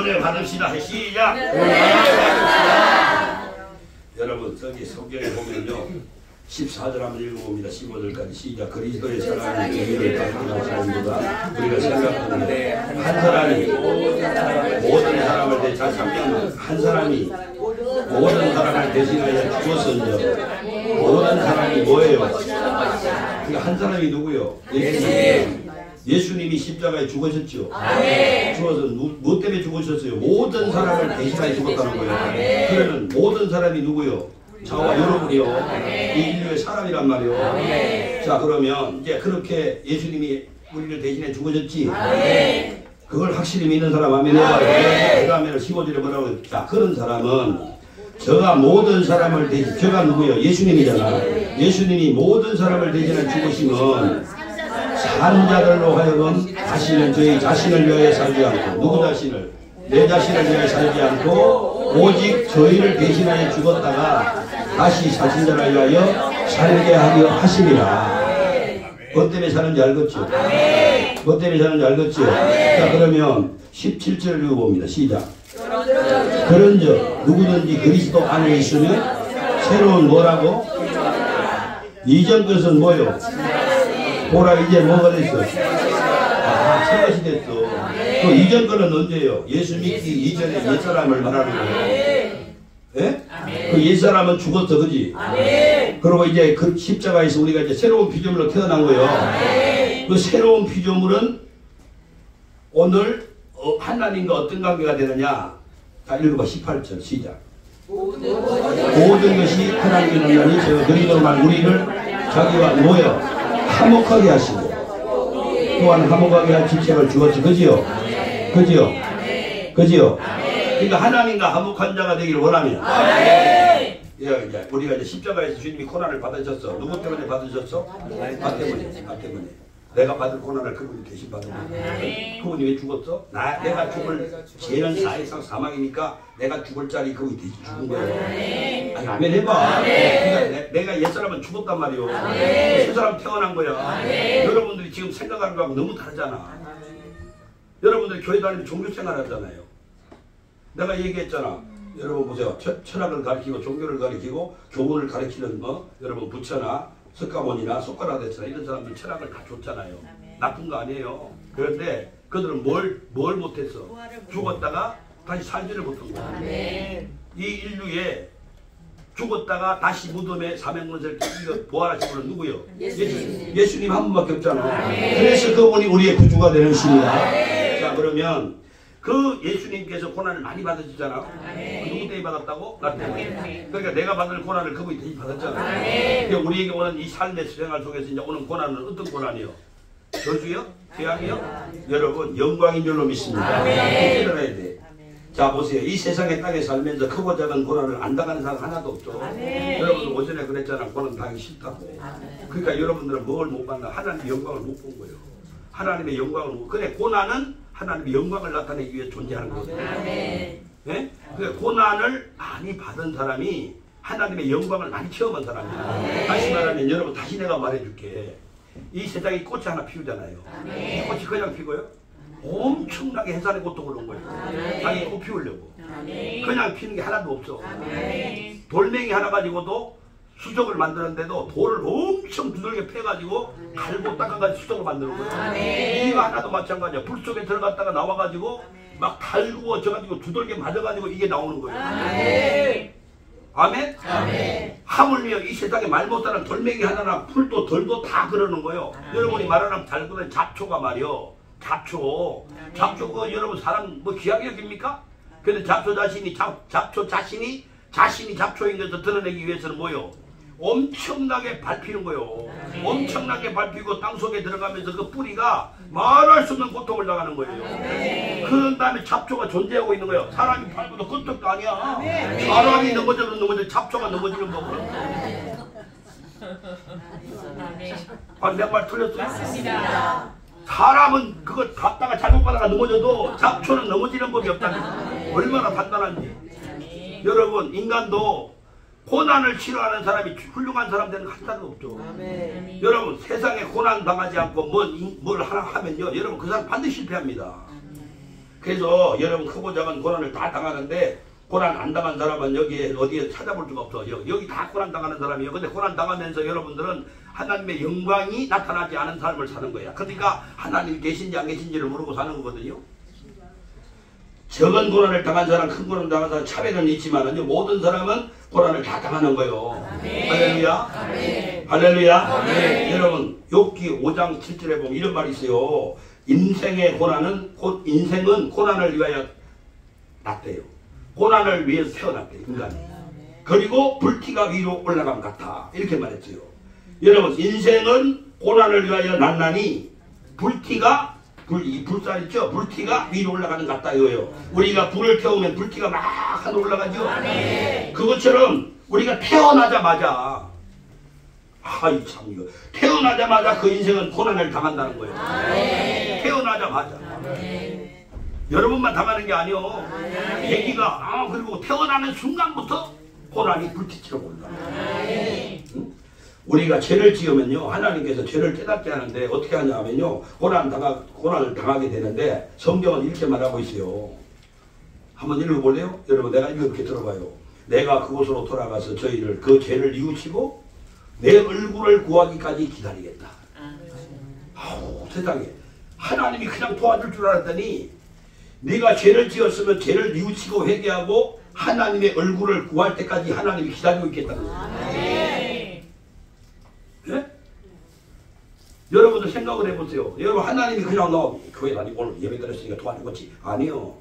은혜 받읍시다. 시작. 여러분 저기 성경에 보면요 14절 한번 읽어봅니다. 15절까지 시작. 그리스도의 사랑이 의미를 갖는 사람보다 우리가 생각하는데 한 사람이 모든 사람을 대신하여 한 사람이 모든 사람을 대신하여 죽었은즉 모든 사람이 뭐예요? 그러니까 한 사람이 누구요? 예수님이 십자가에 죽으셨죠. 죽어서 뭐 때문에 죽으셨어요? 모든 사람을 대신하여 죽었다는 거예요. 그러면 모든 사람이 누구요? 저와 여러분이요. 이 인류의 사람이란 말이요. 자 그러면 이제 그렇게 예수님이 우리를 대신해 죽으셨지. 그걸 확실히 믿는 사람 아멘 해봐요. 그 다음에 15절에 뭐라고 해요? 자 그런 사람은 저가 모든 사람을 대신 저가 누구요? 예수님이잖아. 예수님이 모든 사람을 대신해 죽으시면 산 자들로 하여금 다시는 저희 자신을 위하여 살지 않고 누구 자신을? 내 자신을 위하여 살지 않고 오직 저희를 대신하여 죽었다가 다시 자신 자를 위하여 살게 하려 하심이라. 뭐 때문에 사는지 알겠죠? 뭐 때문에 사는지 알겠죠? 자 그러면 17절을 읽어봅니다. 시작. 그런즉 누구든지 그리스도 안에 있으면 새로운 뭐라고? 이전 것은 뭐요? 보라 이제 뭐가 됐어? 새 것이 됐어. 그 이전 거는 언제예요? 예수 믿기 이전에 옛사람을 말하는 거예요. 예? 그 옛사람은 죽었어, 그지? 그리고 이제 그 십자가에서 우리가 이제 새로운 피조물로 태어난 거예요. 그 새로운 피조물은 오늘 하나님과 어떤 관계가 되느냐? 자, 읽어봐. 18절 시작. 모든 것이 하나님께 나니 제가 그리스도만 우리를 자기와 뭐요? 화목하게 하시고 또한 화목하게 할 직책을 주었지. 그지요? 그지요? 그지요? 그러니까 하나님과 화목한 자가 되기를 원하면 이제 우리가 이제 십자가에서 주님이 고난을 받으셨어. 누구 때문에 받으셨어? 나 때문에. 나 때문에. 내가 받을 고난을 그분이 대신 받은 거야. 그분이 왜 죽었어? 내가 죽을 죄는 사회상 사망이니까 내가 죽을 자리 그분이 대신 죽은 거예요. 아니 아멘 해봐. 그러니까 내가 옛사람은 죽었단 말이오. 새 사람 태어난 거야. 여러분들이 지금 생각하는 거하고 너무 다르잖아. 여러분들이 교회 다니면 종교생활 하잖아요. 내가 얘기했잖아. 여러분 보세요. 철학을 가르치고 종교를 가르치고 교훈을 가르치는 여러분 부처나 석가모니나 소크라테스나 이런 사람들 철학을 다 줬잖아요. 나쁜 거 아니에요. 그런데 그들은 뭘 못했어? 죽었다가 다시 살지를 못한 거야. 이 인류에 죽었다가 다시 무덤에 사명문을 부활하신 분은 누구요? 예수님 한 분밖에 없잖아. 그래서 그분이 우리의 구주가 되는 신이다. 자 그러면 그 예수님께서 고난을 많이 받으셨잖아. 누구 때문에 받았다고? 나 때문에. 그러니까 내가 받을 고난을 그분이 대신 받았잖아. 그러니까 우리에게 오는 이 삶의 생활 속에서 이제 오는 고난은 어떤 고난이요? 저주요? 재앙이요? 여러분 영광인 줄로 믿습니다. 깨달아야 돼. 자 보세요. 이 세상의 땅에 살면서 크고 작은 고난을 안 당하는 사람 하나도 없죠. 여러분 오전에 그랬잖아. 고난 당하기 싫다고. 그러니까 여러분들은 뭘 못 봤나? 하나님의 영광을 못 본 거예요. 하나님의 영광을 못. 그래 고난은 하나님의 영광을 나타내기 위해 존재하는 거거든요. 네? 그러니까 고난을 많이 받은 사람이 하나님의 영광을 많이 체험한 사람이야. 다시 말하면 여러분 다시 내가 말해줄게. 이 세상에 꽃이 하나 피우잖아요. 이 꽃이 그냥 피고요. 엄청나게 해산의 고통을 온 거예요. 자기 꽃 피우려고. 그냥 피는 게 하나도 없어. 돌멩이 하나 가지고도 수족을 만드는데도 돌을 엄청 두들겨 패가지고 갈고 닦아가지고 수족을 만드는 거예요. 이거 하나도 마찬가지야. 불 속에 들어갔다가 나와가지고 막 달구어 져가지고 두들겨 맞아가지고 이게 나오는 거예요. 아멘? 아멘. 하물며 이 세상에 말 못하는 돌멩이 하나나 풀도 덜도 다 그러는 거예요. 여러분이 말하는 달구는 잡초가 말이요. 잡초 그거 여러분 사람 뭐 귀하게 여깁니까? 근데 잡초 자신이 잡초인 것을 드러내기 위해서는 뭐요? 엄청나게 밟히는 거예요. 엄청나게 밟히고 땅속에 들어가면서 그 뿌리가 말할 수 없는 고통을 당하는 거예요. 그런 다음에 잡초가 존재하고 있는 거예요. 사람이 밟아도 끄떡도 아니야. 사람이 넘어져도 잡초가 넘어지는 거고. 아니 내 말 틀렸어? 맞습니다. 사람은 그거 갖다가 잘못 받아가 넘어져도 잡초는 넘어지는 법이 없다니. 얼마나 단단한지. 여러분 인간도 고난을 싫어하는 사람이 훌륭한 사람 되는 하나도 없죠. 아멘. 여러분 세상에 고난 당하지 않고 뭘 하나 하면요 여러분 그 사람 반드시 실패합니다. 그래서 여러분 크고 작은 고난을 다 당하는데 고난 안 당한 사람은 여기에 어디에 찾아볼 수가 없어. 여기 다 고난 당하는 사람이에요. 근데 고난 당하면서 여러분들은 하나님의 영광이 나타나지 않은 삶을 사는 거야. 그러니까 하나님이 계신지 안 계신지를 모르고 사는 거거든요. 적은 고난을 당한 사람, 큰 고난을 당한 사람 차별은 있지만 모든 사람은 고난을 다 당하는 거예요. 아멘. 할렐루야. 아멘. 할렐루야. 아멘. 여러분 욥기 5장 7절에 보면 이런 말이 있어요. 인생은 고난을 위하여 났대요. 고난을 위해서 태어났대요. 인간이. 그리고 불티가 위로 올라감 같아. 이렇게 말했어요. 여러분 인생은 고난을 위하여 났나니 불티가 불살 있죠? 불티가 위로 올라가는 것 같다 이거예요. 우리가 불을 태우면 불티가 막 하늘 올라가죠? 아멘. 그것처럼 우리가 태어나자마자 아이 참 이거 태어나자마자 그 인생은 고난을 당한다는 거예요. 아멘. 태어나자마자. 아멘. 여러분만 당하는 게 아니요. 얘기가 그리고 태어나는 순간부터 고난이 불티처럼 온다. 응? 우리가 죄를 지으면요 하나님께서 죄를 깨닫게 하는데 어떻게 하냐면요 고난을 당하게 되는데 성경은 이렇게 말하고 있어요. 한번 읽어볼래요? 여러분 내가 이렇게 들어봐요. 내가 그곳으로 돌아가서 저희를 그 죄를 뉘우치고 내 얼굴을 구하기까지 기다리겠다. 아우 세상에 하나님이 그냥 도와줄 줄 알았더니 네가 죄를 지었으면 죄를 뉘우치고 회개하고 하나님의 얼굴을 구할 때까지 하나님이 기다리고 있겠다는 거예요. 네? 여러분들 생각을 해보세요. 여러분 하나님이 그냥 너 교회 다니고 오늘 예배 드렸으니까 도와주겠지. 아니요.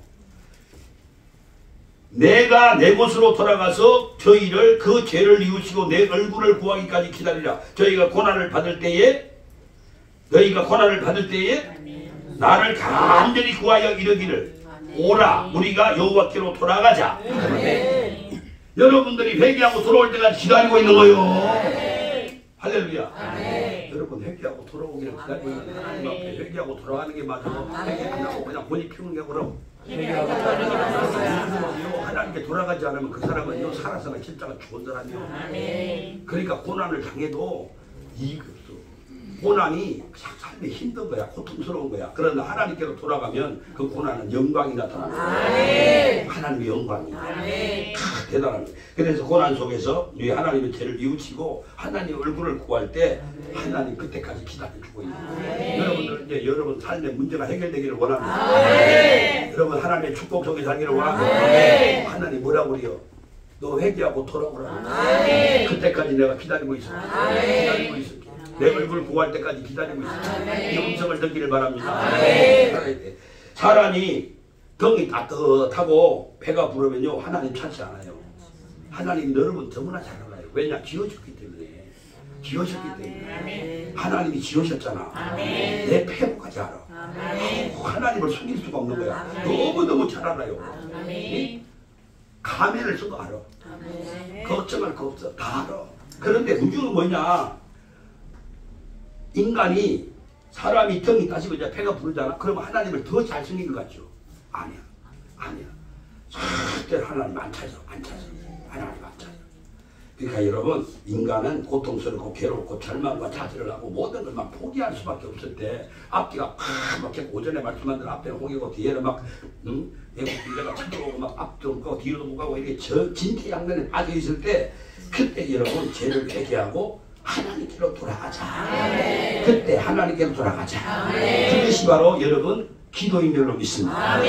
내가 내 곳으로 돌아가서 저희를 그 죄를 뉘우치고 내 얼굴을 구하기까지 기다리라. 저희가 고난을 받을 때에 너희가 고난을 받을 때에 나를 간절히 구하여 이르기를 오라 우리가 여호와께로 돌아가자. 여러분들이 회개하고 돌아올 때까지 기다리고 있는 거예요. 할렐루야. 아멘. 여러분 회개하고 돌아오기를 기다리고 있는 하나님 앞에 회개하고 돌아가는 게 맞아. 회개 끝나고 그냥 본인 피우는 게 그럼. 하나님께 돌아가지 않으면 그 사람은 살아서는 진짜가 좋은 사람이요. 아멘. 그러니까 고난을 당해도 이익이 없어. 고난이 삶이 힘든 거야. 고통스러운 거야. 그러나 하나님께로 돌아가면 그 고난은 영광이 나타나는 거야. 하나님의 영광이. 대단합니다. 그래서 고난 속에서 우리 하나님의 죄를 뉘우치고 하나님 얼굴을 구할 때 하나님 그때까지 기다려주고 있는 거예요. 여러분들 이제 여러분 삶의 문제가 해결되기를 원합니다. 여러분 하나님의 축복 속에 살기를 원합니다. 하나님 뭐라고 그래요? 너 회개하고 돌아오라고. 그때까지 내가 기다리고 있어. 기다리고 있어. 내 얼굴 구할 때까지 기다리고 있습니다. 이 음성을 듣기를 바랍니다. 사람이 등이 따뜻하고 배가 부르면요 하나님 찾지 않아요. 하나님 여러분 너무나 잘 알아요. 왜냐? 지어줬기 때문에. 지으셨기 때문에. 하나님이 지으셨잖아. 내 폐부까지 알아. 하나님을 숨길 수가 없는 거야. 너무너무 잘 알아요. 가면을 써도 알아. 걱정할 거 없어. 다 알아. 그런데 문제는 뭐냐? 인간이 사람이 등이 따지고 이제 배가 부르잖아. 그러면 하나님을 더 잘생긴 것 같죠? 아니야. 아니야. 절대로 하나님 안 찾아. 안 찾아. 하나님 안 찾아. 그러니까 여러분 인간은 고통스럽고 괴롭고 절망과 좌절을 하고 모든 걸 막 포기할 수밖에 없을 때 앞뒤가 막 오전에 말씀한 대로 앞에는 호기고 뒤에는 막 내가 쳐들어오고 막 앞도 못 가고 뒤로도 못 가고 이렇게 진퇴양난에 빠져 있을 때 그때 여러분 죄를 회개하고 하나님께로 돌아가자. 그때 하나님께로 돌아가자. 그것이 바로 여러분 기도인 줄로 믿습니다.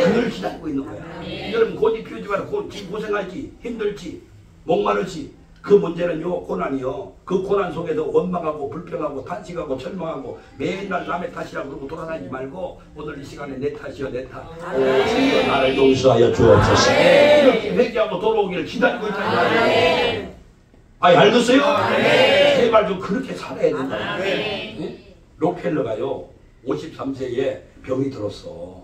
그걸 기다리고 있는 거야. 여러분 고집 피우지 말고 고생하지 힘들지 목마르지 그 문제는요 고난이요. 그 고난 속에서 원망하고 불평하고 탄식하고 절망하고 맨날 남의 탓이라고 그러고 돌아다니지 말고 오늘 이 시간에 내 탓이요 내 탓. 주여 나를 용서하여 주옵소서. 이렇게 회개하고 돌아오기를 기다리고 있다는 거예요. 아니 알겠어요? 제발 좀 그렇게 살아야 된다. 록펠러가요 53세에 병이 들었어.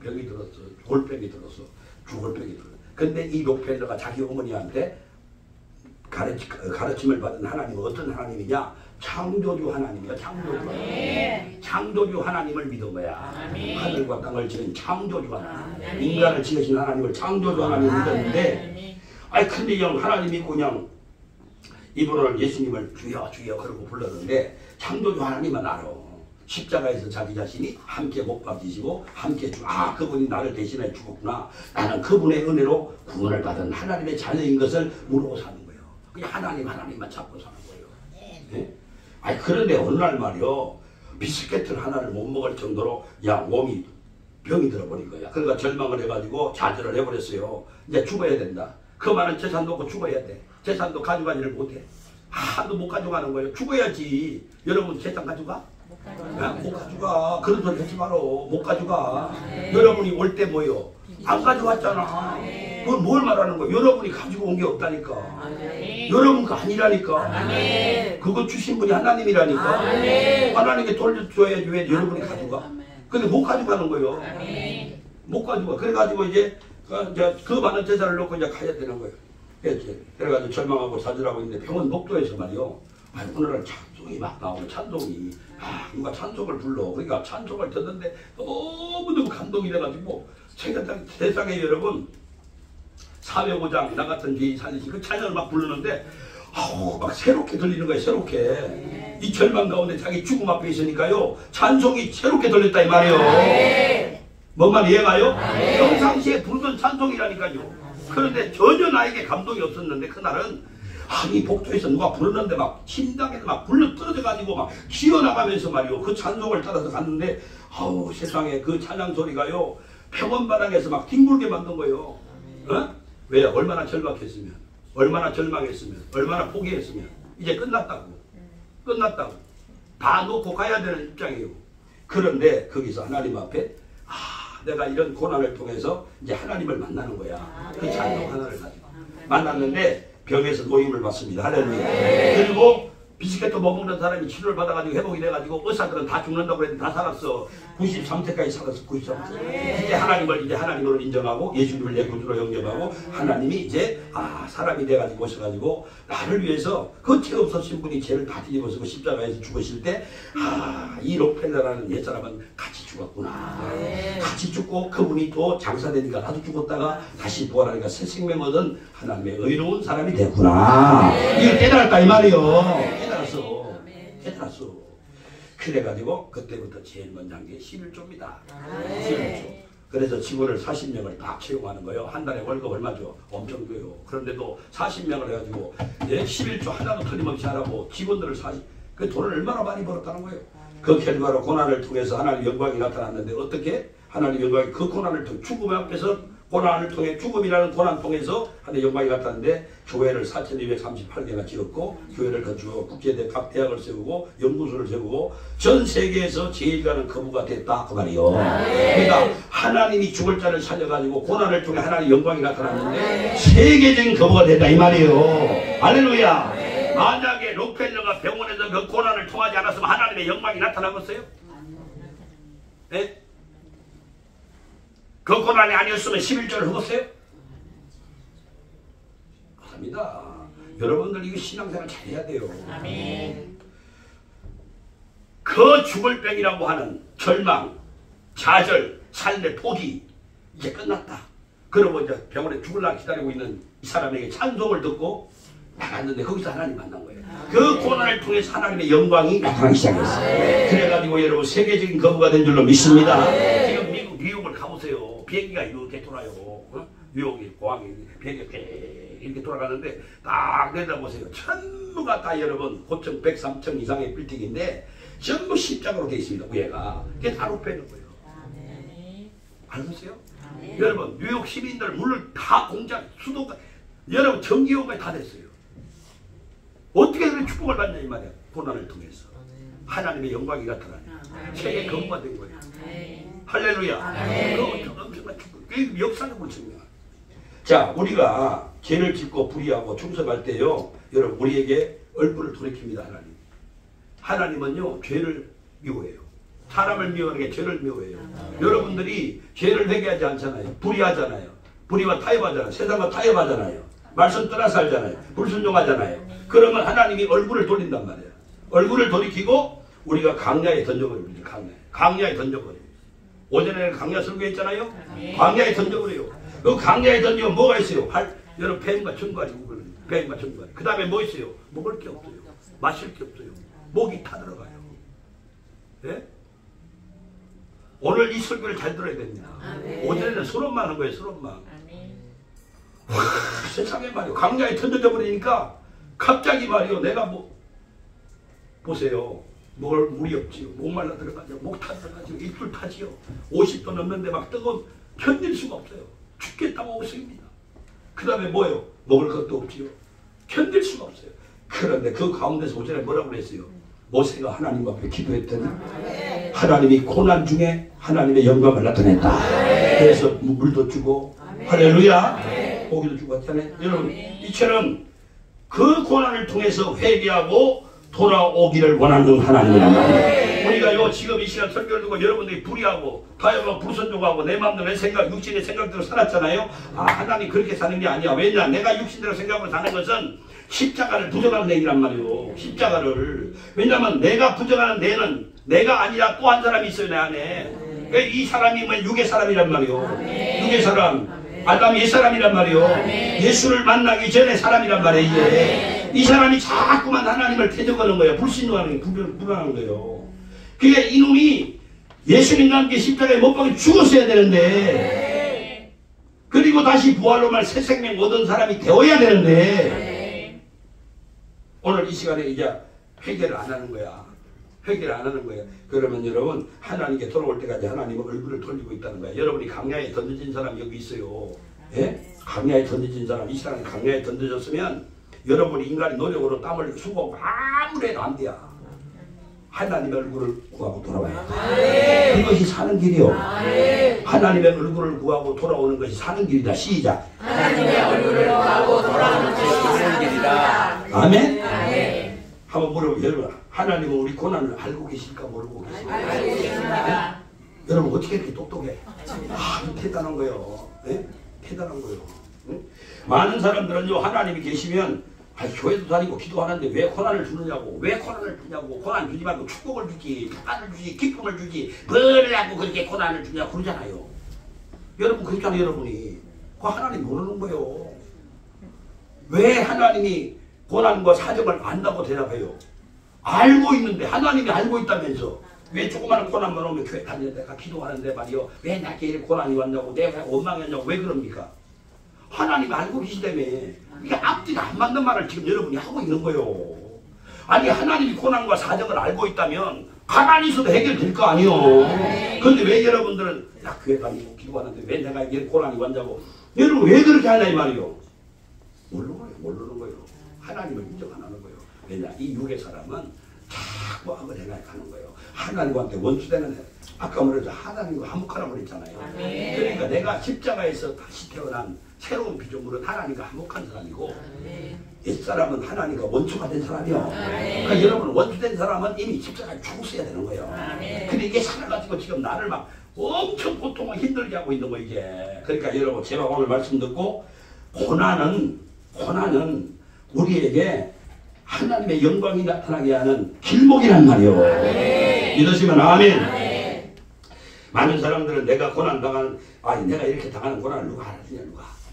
병이 들었어. 골병이 들었어. 죽을병이 들었어. 근데 이 록펠러가 자기 어머니한테 가르침을 받은 하나님은 어떤 하나님이냐? 창조주 하나님이야. 창조주 하나님. 창조주 하나님을 믿은 거야. 하늘과 땅을 지은 창조주 하나님. 인간을 지으신 하나님을 창조주 하나님을 믿었는데 아니 근데 형 하나님 믿고 그냥 이분을 예수님을 주여 주여 그러고 불렀는데 창조주 하나님만 알아. 십자가에서 자기 자신이 함께 못 박히시고 함께 그분이 나를 대신해 죽었구나. 나는 그분의 은혜로 구원을 받은 하나님의 자녀인 것을 모르고 사는 거예요. 그냥 하나님만 잡고 사는 거예요. 네? 아니 그런데 어느 날 말이요. 비스켓을 하나를 못 먹을 정도로 몸이 병이 들어버린 거야. 그러니까 절망을 해가지고 좌절을 해버렸어요. 이제 죽어야 된다. 그 많은 재산도 없고 죽어야 돼. 재산도 가져가지를 못해. 하나도 못 가져가는 거예요. 죽어야지. 여러분 재산 가져가? 못 가져가. 그런 소리 하지 마라. 못 가져가. 여러분이 올 때 뭐요? 안 가져왔잖아. 그건 뭘 말하는 거예요? 여러분이 가지고 온 게 없다니까. 여러분 거 아니라니까. 그거 주신 분이 하나님이라니까. 하나님께 돌려줘야지 왜 여러분이 가져가? 근데 못 가져가는 거예요. 못 가져가. 그래가지고 이제 그 많은 재산을 놓고 이제 가야 되는 거예요. 그래가지고 절망하고 좌절하고 있는데 병원 목도에서 말이요. 오늘날 찬송이 막 나오는 찬송이. 누가 찬송을 불러. 그러니까 찬송을 듣는데 너무너무 감동이 돼가지고 세상에 여러분 사회고장 나 같은 죄인 살리신 그 찬양을 막 부르는데 막 새롭게 들리는 거예요. 새롭게. 이 절망 가운데 자기 죽음 앞에 있으니까요. 찬송이 새롭게 들렸다 이 말이에요. 뭔 말 이해가요? 평상시에 부르던 찬송이라니까요. 그런데 전혀 나에게 감동이 없었는데 그날은 이 복도에서 누가 부르는데 막 심장에서 막 불러 떨어져가지고 막 기어나가면서 말이요. 그 찬송을 따라서 갔는데 세상에 그 찬양 소리가요. 평원바닥에서 막 뒹굴게 만든 거예요. 왜? 얼마나 절박했으면, 얼마나 절망했으면, 얼마나 포기했으면 이제 끝났다고. 다 놓고 가야 되는 입장이에요. 그런데 거기서 하나님 앞에 내가 이런 고난을 통해서 이제 하나님을 만나는 거야. 그 찬송 하나를 가지고 만났는데 병에서 노임을 받습니다. 할렐루야. 그리고 비스켓도 못 먹는 사람이 치료를 받아가지고 회복이 돼가지고 의사들은 다 죽는다고 했는데 다 살았어. 93세까지 살았어. 93세. 이제 하나님으로 인정하고 예수님을 내 구주로 영접하고 하나님이 이제 사람이 돼가지고 오셔가지고 나를 위해서 그 죄 없으신 분이 죄를 다 뒤집어쓰고 십자가에서 죽으실 때 이 록펠러라는 옛사람은 같이 죽었구나. 같이 죽고 그분이 또 장사되니까 나도 죽었다가 다시 부활하니까 새 생명 얻은 하나님의 의로운 사람이 됐구나. 이걸 깨달았다 이 말이에요. 깨달았어. 그래가지고 그때부터 제일 먼저 한 게 11조입니다. 11조. 그래서 직원을 40명을 딱 채용하는 거예요. 한 달에 월급 얼마 줘? 엄청 줘요. 그런데도 40명을 해가지고 11조 하나도 틀림없이 하라고 직원들을 그 돈을 얼마나 많이 벌었다는 거예요. 그 결과로 고난을 통해서 하나님의 영광이 나타났는데 어떻게? 하나님의 영광이 그 고난을 통해 죽음 앞에서 고난을 통해 죽음이라는 고난 통해서 하나님의 영광이 나타났는데 교회를 4,238개나 지었고 교회를 건축하고 국제대 각 대학을 세우고 연구소를 세우고 전 세계에서 제일 가는 거부가 됐다 그 말이요. 그러니까 하나님이 죽을 자를 살려가지고 고난을 통해 하나님의 영광이 나타났는데 세계적인 거부가 됐다 이 말이에요. 할렐루야. 만약에 록펠러가 병원에서 그 고난을 통하지 않았으면 하나님의 영광이 나타나겠어요? 네? 그 고난이 아니었으면 11조를 흑었어요? 그렇습니다. 여러분들 이거 신앙생활 잘해야 돼요. 아멘. 그 죽을 병이라고 하는 절망, 좌절, 삶의 포기 이제 끝났다. 그러고 이제 병원에 죽으려고 기다리고 있는 이 사람에게 찬송을 듣고 나갔는데 거기서 하나님 만난 거예요. 그 고난을 통해서 하나님의 영광이 나타나기 시작했어요. 그래가지고 여러분 세계적인 거부가 된 줄로 믿습니다. 지금 미국 뉴욕을 가보세요. 비행기가 이렇게 돌아요. 뉴욕이 공항이 비행기가 이렇게 돌아가는데 딱 내다보세요. 전부가 다 여러분 고층 103층 이상의 빌딩인데 전부 십자가로 되어 있습니다. 위에가. 그게 다 록펠러 거예요. 알겠어요? 여러분 뉴욕 시민들 물론 다 공장 수도가 여러분 전기요금이 다 됐어요. 어떻게 그런 축복을 받냐 이 말이야. 고난을 통해서 하나님의 영광이 나타나냐. 세계 거부가 된 거예요. 할렐루야. 그 엄청난 축복. 그 역사적으로 증명합니다. 자, 우리가 죄를 짓고 불의하고 충성할 때요, 여러분 우리에게 얼굴을 돌이킵니다. 하나님은요 죄를 미워해요. 사람을 미워하는 게 죄를 미워해요. 여러분들이 죄를 회개하지 않잖아요. 불의하잖아요. 불의와 타협하잖아요. 세상과 타협하잖아요. 말씀 떠나 살잖아요. 불순종하잖아요. 그러면 하나님이 얼굴을 돌린단 말이에요. 얼굴을 돌이키고 우리가 강야에 던져버립니다. 강야에 던져버려요. 오전에는 강야 설교했잖아요. 강야에 던져버려요. 그 강야에 던지면 뭐가 있어요? 여러분 뱀과 청과리 뱀과 청과리. 그 다음에 뭐 있어요? 먹을 게 없어요. 마실 게 없어요. 목이 타들어가요. 예? 오늘 이 설교를 잘 들어야 됩니다. 오전에는 수업만 한 거예요. 수업만. 세상에 말이요. 강야에 던져져 버리니까 갑자기 말이요. 내가 보세요. 물이 없지요. 목말라 들어가죠. 목 타들어가지고 입술 타지요. 50도 넘는데 막 뜨거운 견딜 수가 없어요. 죽겠다고 없습니다. 그 다음에 뭐예요? 먹을 것도 없지요. 견딜 수가 없어요. 그런데 그 가운데서 오전에 뭐라고 그랬어요? 모세가 하나님 앞에 기도했더니 하나님이 고난 중에 하나님의 영광을 나타냈다. 그래서 물도 주고 할렐루야 고기도 주고 했잖아요. 여러분 이처럼 그 고난을 통해서 회개하고 돌아오기를 원하는 하나님이란 말이에요. 우리가 지금 이 시간 설교를 듣고 여러분들이 불의하고 다양한 불순종하고 내 마음대로 내 생각 육신의 생각대로 살았잖아요. 하나님 그렇게 사는 게 아니야. 왜냐 내가 육신대로 생각으로 사는 것은 십자가를 부정하는 얘기란 말이에요. 십자가를. 왜냐하면 내가 부정하는 내는 내가 아니라 또 한 사람이 있어요. 내 안에. 이 사람이 뭐 육의 사람이란 말이에요. 육의 사람. 아담이 옛사람이란 말이에요. 예수를 만나기 전에 사람이란 말이에요. 이게. 이 사람이 자꾸만 하나님을 대적하는 거예요. 불신하는 거예요. 불안한 거예요. 그게 이놈이 예수님과 함께 십자가에 못 박혀 죽었어야 되는데 그리고 다시 부활로만 새 생명 얻은 사람이 되어야 되는데 오늘 이 시간에 이제 회개를 안 하는 거야. 회개를 안 하는 거예요. 그러면 여러분 하나님께 돌아올 때까지 하나님은 얼굴을 돌리고 있다는 거예요. 여러분이 강야에 던져진 사람 여기 있어요. 예? 강야에 던져진 사람, 이 시간에 강야에 던져졌으면 여러분이 인간의 노력으로 땀을 수고 아무리 해도 안 돼요. 하나님의 얼굴을 구하고 돌아와야 돼. 그것이 사는 길이요. 하나님의 얼굴을 구하고 돌아오는 것이 사는 길이다. 시작. 하나님의 얼굴을 구하고 돌아오는 것이 사는 길이다. 아멘? 아멘. 한번 물어보세요. 여러분 하나님은 우리 고난을 알고 계실까 모르고 계실까? 알고 계십니다. 여러분 어떻게 이렇게 똑똑해? 대단한 거예요. 네? 대단한 거예요. 네? 많은 사람들은요 하나님이 계시면 교회도 다니고 기도하는데 왜 고난을 주느냐고, 왜 고난을 주냐고, 고난 주지 말고 축복을 주지, 평안을 주지, 기쁨을 주지, 뭘 하고 그렇게 고난을 주냐고 그러잖아요. 여러분 그렇잖아요. 여러분이 그 하나님 모르는 거예요. 왜 하나님이 고난과 사정을 안다고 대답해요? 알고 있는데 하나님이 알고 있다면서 왜 조그마한 고난만 오면 교회 다니는데 내가 기도하는데 말이요 왜 나에게 이렇게 고난이 왔냐고 내가 원망했냐고 왜 그럽니까? 하나님이 알고 계시다며. 이게 앞뒤가 안 맞는 말을 지금 여러분이 하고 있는 거예요. 아니 하나님이 고난과 사정을 알고 있다면 가만히 있어도 해결될 거 아니요. 그런데 왜 여러분들은 야 교회 다니고 기도하는데 왜 내가 이게 고난이 왔냐고 여러분 왜 그렇게 하냐 이 말이요. 모르는 거예요. 하나님을 인정 안 하는 거예요. 왜냐 이 육의 사람은 자꾸 악을 행하는 거예요. 하나님과 원수되는 애. 아까 말했죠. 하나님과 화목하라고 그랬잖아요. 그러니까 내가 십자가에서 다시 태어난 새로운 피조물은 하나님과 화목한 사람이고 옛사람은 하나님과 원수가 된 사람이요. 그러니까 여러분 원수된 사람은 이미 십자가에 죽었어야 되는 거예요. 근데 이게 살아가지고 지금 나를 막 엄청 고통을 힘들게 하고 있는 거 이게. 그러니까 여러분 제가 오늘 말씀 듣고 고난은 우리에게 하나님의 영광이 나타나게 하는 길목이란 말이요. 믿으시면 아멘. 많은 사람들은 내가 고난 당하는 내가 이렇게 당하는 고난을 누가 알아주냐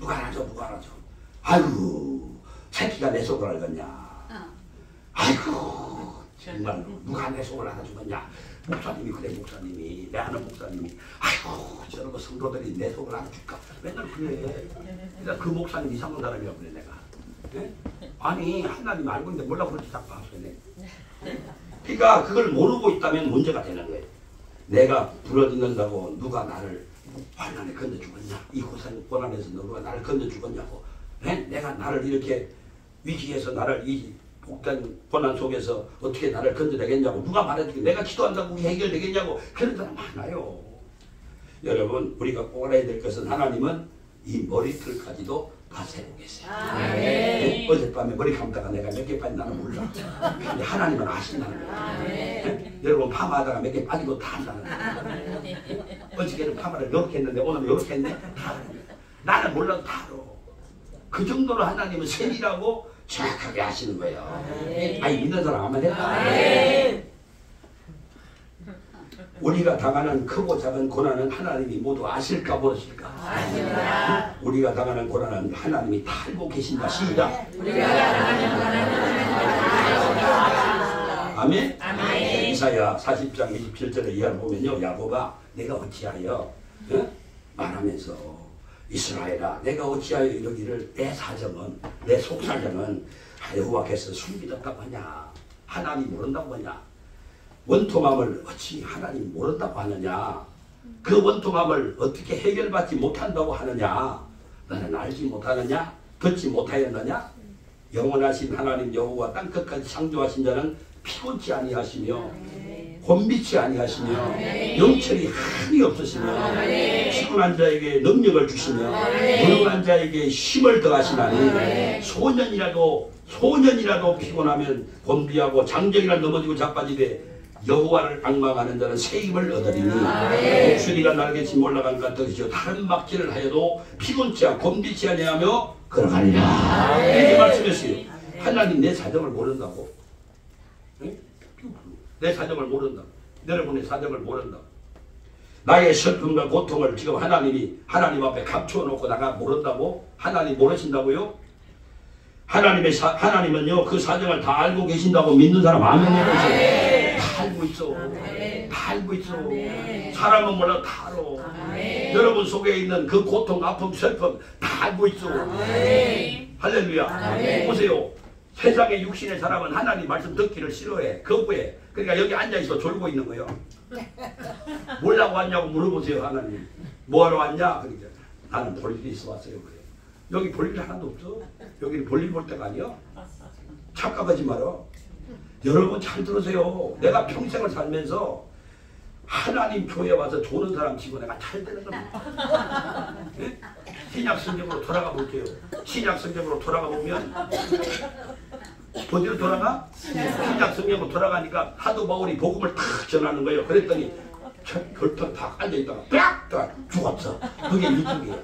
누가 알아줘. 아이고 새끼가 내 속을 알겠냐. 아이고 정말로 누가 내 속을 알아주겠냐. 목사님이 그래 목사님이 내 아는 목사님이 아이고 저런 거 성도들이 내 속을 알아줄까. 맨날 그래. 그러니까 그 목사님 이상한 사람이라고 그래 내가. 네? 아니 하나님 알고 있는데 몰라 그렇게 자꾸 하소네. 그러니까 그걸 모르고 있다면 문제가 되는 거예요. 내가 부러진다고 누가 나를 환난에 건져주겠냐. 이 고난에서 누가 나를 건져주겠냐고. 네? 내가 나를 이렇게 위기에서 나를 이 복된 고난 속에서 어떻게 나를 건져내겠냐고 누가 말해주게. 내가 기도한다고 해결되겠냐고. 그런 사람 많아요. 여러분 우리가 꼭 알아야 될 것은 하나님은 이 머리털까지도 다 세고 계세요. 네? 어젯밤에 머리 감다가 내가 몇 개 빠진 나는 몰라. 근데 하나님은 아신다는 거예요. 네? 여러분 파마하다가 몇 개 빠지고 다 안다는 거예요. 어저께는 파마를 이렇게 했는데 오늘 이렇게 했네. 다 알아요. 나는 몰라도 다 알아. 그 정도로 하나님은 세밀하고 정확하게 하시는 거예요. 아니 믿는 사람 한번 해봐. 우리가 당하는 크고 작은 고난은 하나님이 모두 아실까 모르실까? 아십니다. 우리가 당하는 고난은 하나님이 다 알고 계신다. 시작. 우리가 당하는 고난은 하나님이 다 알고 계신다. 아멘. 아멘. 이사야 40장 27절에 이하를 보면요, 야곱아 내가 어찌하여 말하면서 이스라엘아 내가 어찌하여 이러기를 내 사정은 내 속사정은 여호와께서 숨기셨다고 하냐, 하나님 모른다고 하냐, 원통함을 어찌 하나님 모른다고 하느냐, 그 원통함을 어떻게 해결받지 못한다고 하느냐, 너는 알지 못하느냐, 듣지 못하였느냐. 영원하신 하나님 여호와 땅끝까지 창조하신 자는 피곤치 아니하시며 곤비치 아니하시며 영철이 한이 없으시며 피곤한 자에게 능력을 주시며 무능한 자에게 힘을 더하시나니 소년이라도 피곤하면 곤비하고 장정이라 넘어지고 자빠지되 여호와를 악망하는 자는 새 힘을 얻으리니 목소리가 날개치 올라간 것 같으시오 다른 막지를 하여도 피곤치 않고 곤비치 아니하며 걸어가리라. 이렇게 말씀했어요. 하나님 내 사정을 모른다고? 내 사정을 모른다. 여러분의 사정을 모른다. 나의 슬픔과 고통을 지금 하나님 앞에 감추어 놓고 나가 모른다고? 하나님 모르신다고요? 하나님은요 그 사정을 다 알고 계신다고 믿는 사람 아멘 해보세요. 다 알고 있어. 다 알고 있어. 사람은 몰라 다 알아. 여러분 속에 있는 그 고통, 아픔, 슬픔 다 알고 있어. 할렐루야. 보세요. 세상의 육신의 사람은 하나님 말씀 듣기를 싫어해. 거부해. 그러니까 여기 앉아있어 졸고 있는 거예요. 뭐라고 왔냐고 물어보세요. 하나님 뭐하러 왔냐? 그러니까 나는 볼 일이 있어 왔어요. 그래. 여기 볼 일 하나도 없어. 여기는 볼 일 볼 때가 아니야. 착각하지 마라. 여러분 잘 들으세요. 내가 평생을 살면서 하나님 교회 와서 조는 사람 치고 내가 잘 되는 겁니다. 네? 신약 성경으로 돌아가 볼게요. 신약 성경으로 돌아가 보면 어디로 돌아가? 신약 성경으로 돌아가니까 사도 바울이 복음을 탁 전하는 거예요. 그랬더니 결정 탁 앉아있다가 딱 죽었어. 그게 유tuk이에요.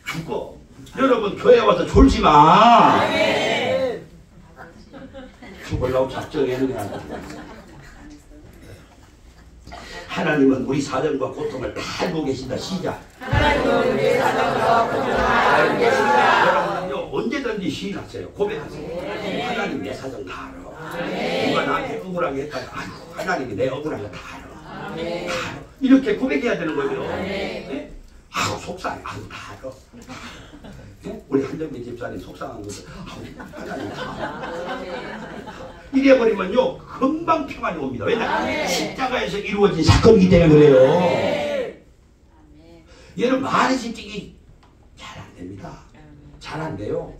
죽어. 여러분 교회 와서 졸지 마. 죽으려고 작정했는 게 아니야. 하나님은 우리 사정과 고통을 다 알고 계신다. 시작. 하나님은 우리 사정과 고통을 알고 계신다. 여러분은요 언제든지 시인하세요. 고백하세요. 하나님 내 사정 다 알아. 누가 나한테 억울하게 했다가 아이고 하나님이 내 억울한 거 다 알아. 다 알아. 이렇게 고백해야 되는 거예요. 네? 아우 속상해. 아우 다 알아. 네? 우리 한정민 집사님 속상한 것을 하나님 다 알아. 이래버리면요 금방 평안이 옵니다. 왜냐? 십자가에서 이루어진 사건이기 때문에 그래요. 여러분 말이 솔직히 잘 안 됩니다. 잘 안 돼요.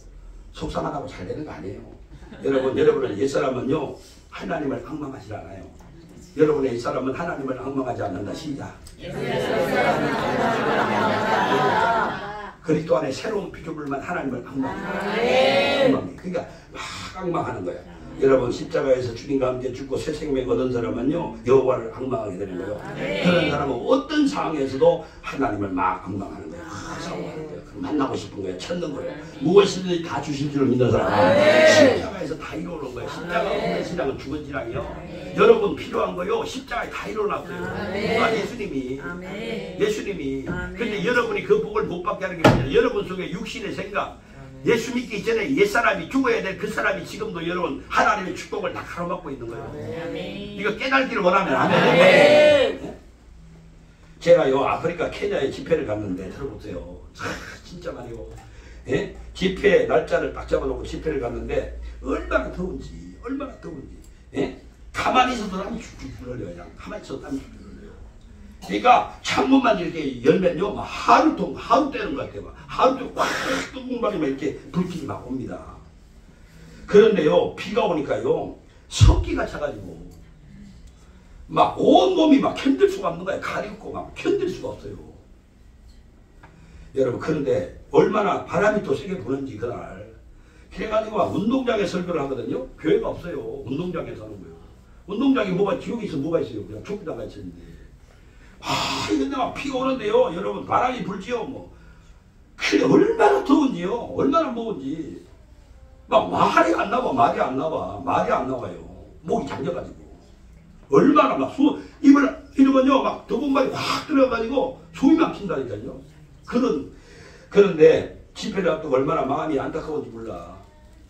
속상하다고 잘 되는 거 아니에요. 여러분은 옛사람은요 하나님을 앙망하지 않아요. 여러분의 옛사람은 하나님을 앙망하지 않는다. 시작. 그리스도 안에 새로운 피조물만 하나님을 앙망해요. 그러니까 막 앙망하는 거예요. 여러분 십자가에서 주님과 함께 죽고 새 생명 얻은 사람은요 여호와를 앙망하게 되는 거예요. 그런 사람은 어떤 상황에서도 하나님을 막 앙망하는 거예요. 사랑하는 거예요. 만나고 싶은 거예요. 찾는 거예요. 무엇이든지 다 주실 줄 믿는 사람. 십자가에서 다 이루어놓은 거예요. 십자가 없는 신앙은 죽은 신앙이요. 여러분 필요한 거요. 십자가에 다 이루어놨어요. 누가? 예수님이. 근데 여러분이 그 복을 못 받게 하는 게 뭐냐. 여러분 속에 육신의 생각, 예수 믿기 전에 옛사람이 죽어야 될 그 사람이 지금도 여러분 하나님의 축복을 다 가로막고 있는 거예요. 이거 깨닫기를 원하면 아멘. 제가요 아프리카 케냐에 집회를 갔는데 들어보세요. 진짜 많이요. 예? 집회 날짜를 딱 잡아놓고 집회를 갔는데 얼마나 더운지 예? 가만히 있어도 땀이 줄줄 흘러요. 그냥 가만히 있어도 땀이 줄줄 흘러요. 그러니까 창문만 이렇게 열면요 막 하루 떼는 것 같아요. 하루 떼고 꽉 뜨거운 바람에 이렇게 불길이 막 옵니다. 그런데요 비가 오니까요 습기가 차가지고 막 온몸이 막 견딜 수가 없는 거예요. 가렵고 막 견딜 수가 없어요. 여러분 그런데 얼마나 바람이 또 세게 부는지 그날 그래가지고 막 운동장에 설교를 하거든요. 교회가 없어요. 운동장에서 하는 거예요. 운동장에 지옥에서 뭐가 있어요. 그냥 좁다가 있었는데 근데 막 비가 오는데요 여러분 바람이 불지요. 뭐 그게 얼마나 더운지요. 얼마나 더운지 막 말이 안 나와요. 목이 잠겨가지고 얼마나 막 입을 이러면요 막 더운 말이 확 들어가지고 숨이 막힌다니까요. 그런데 집회를 앞두고 얼마나 마음이 안타까운지 몰라.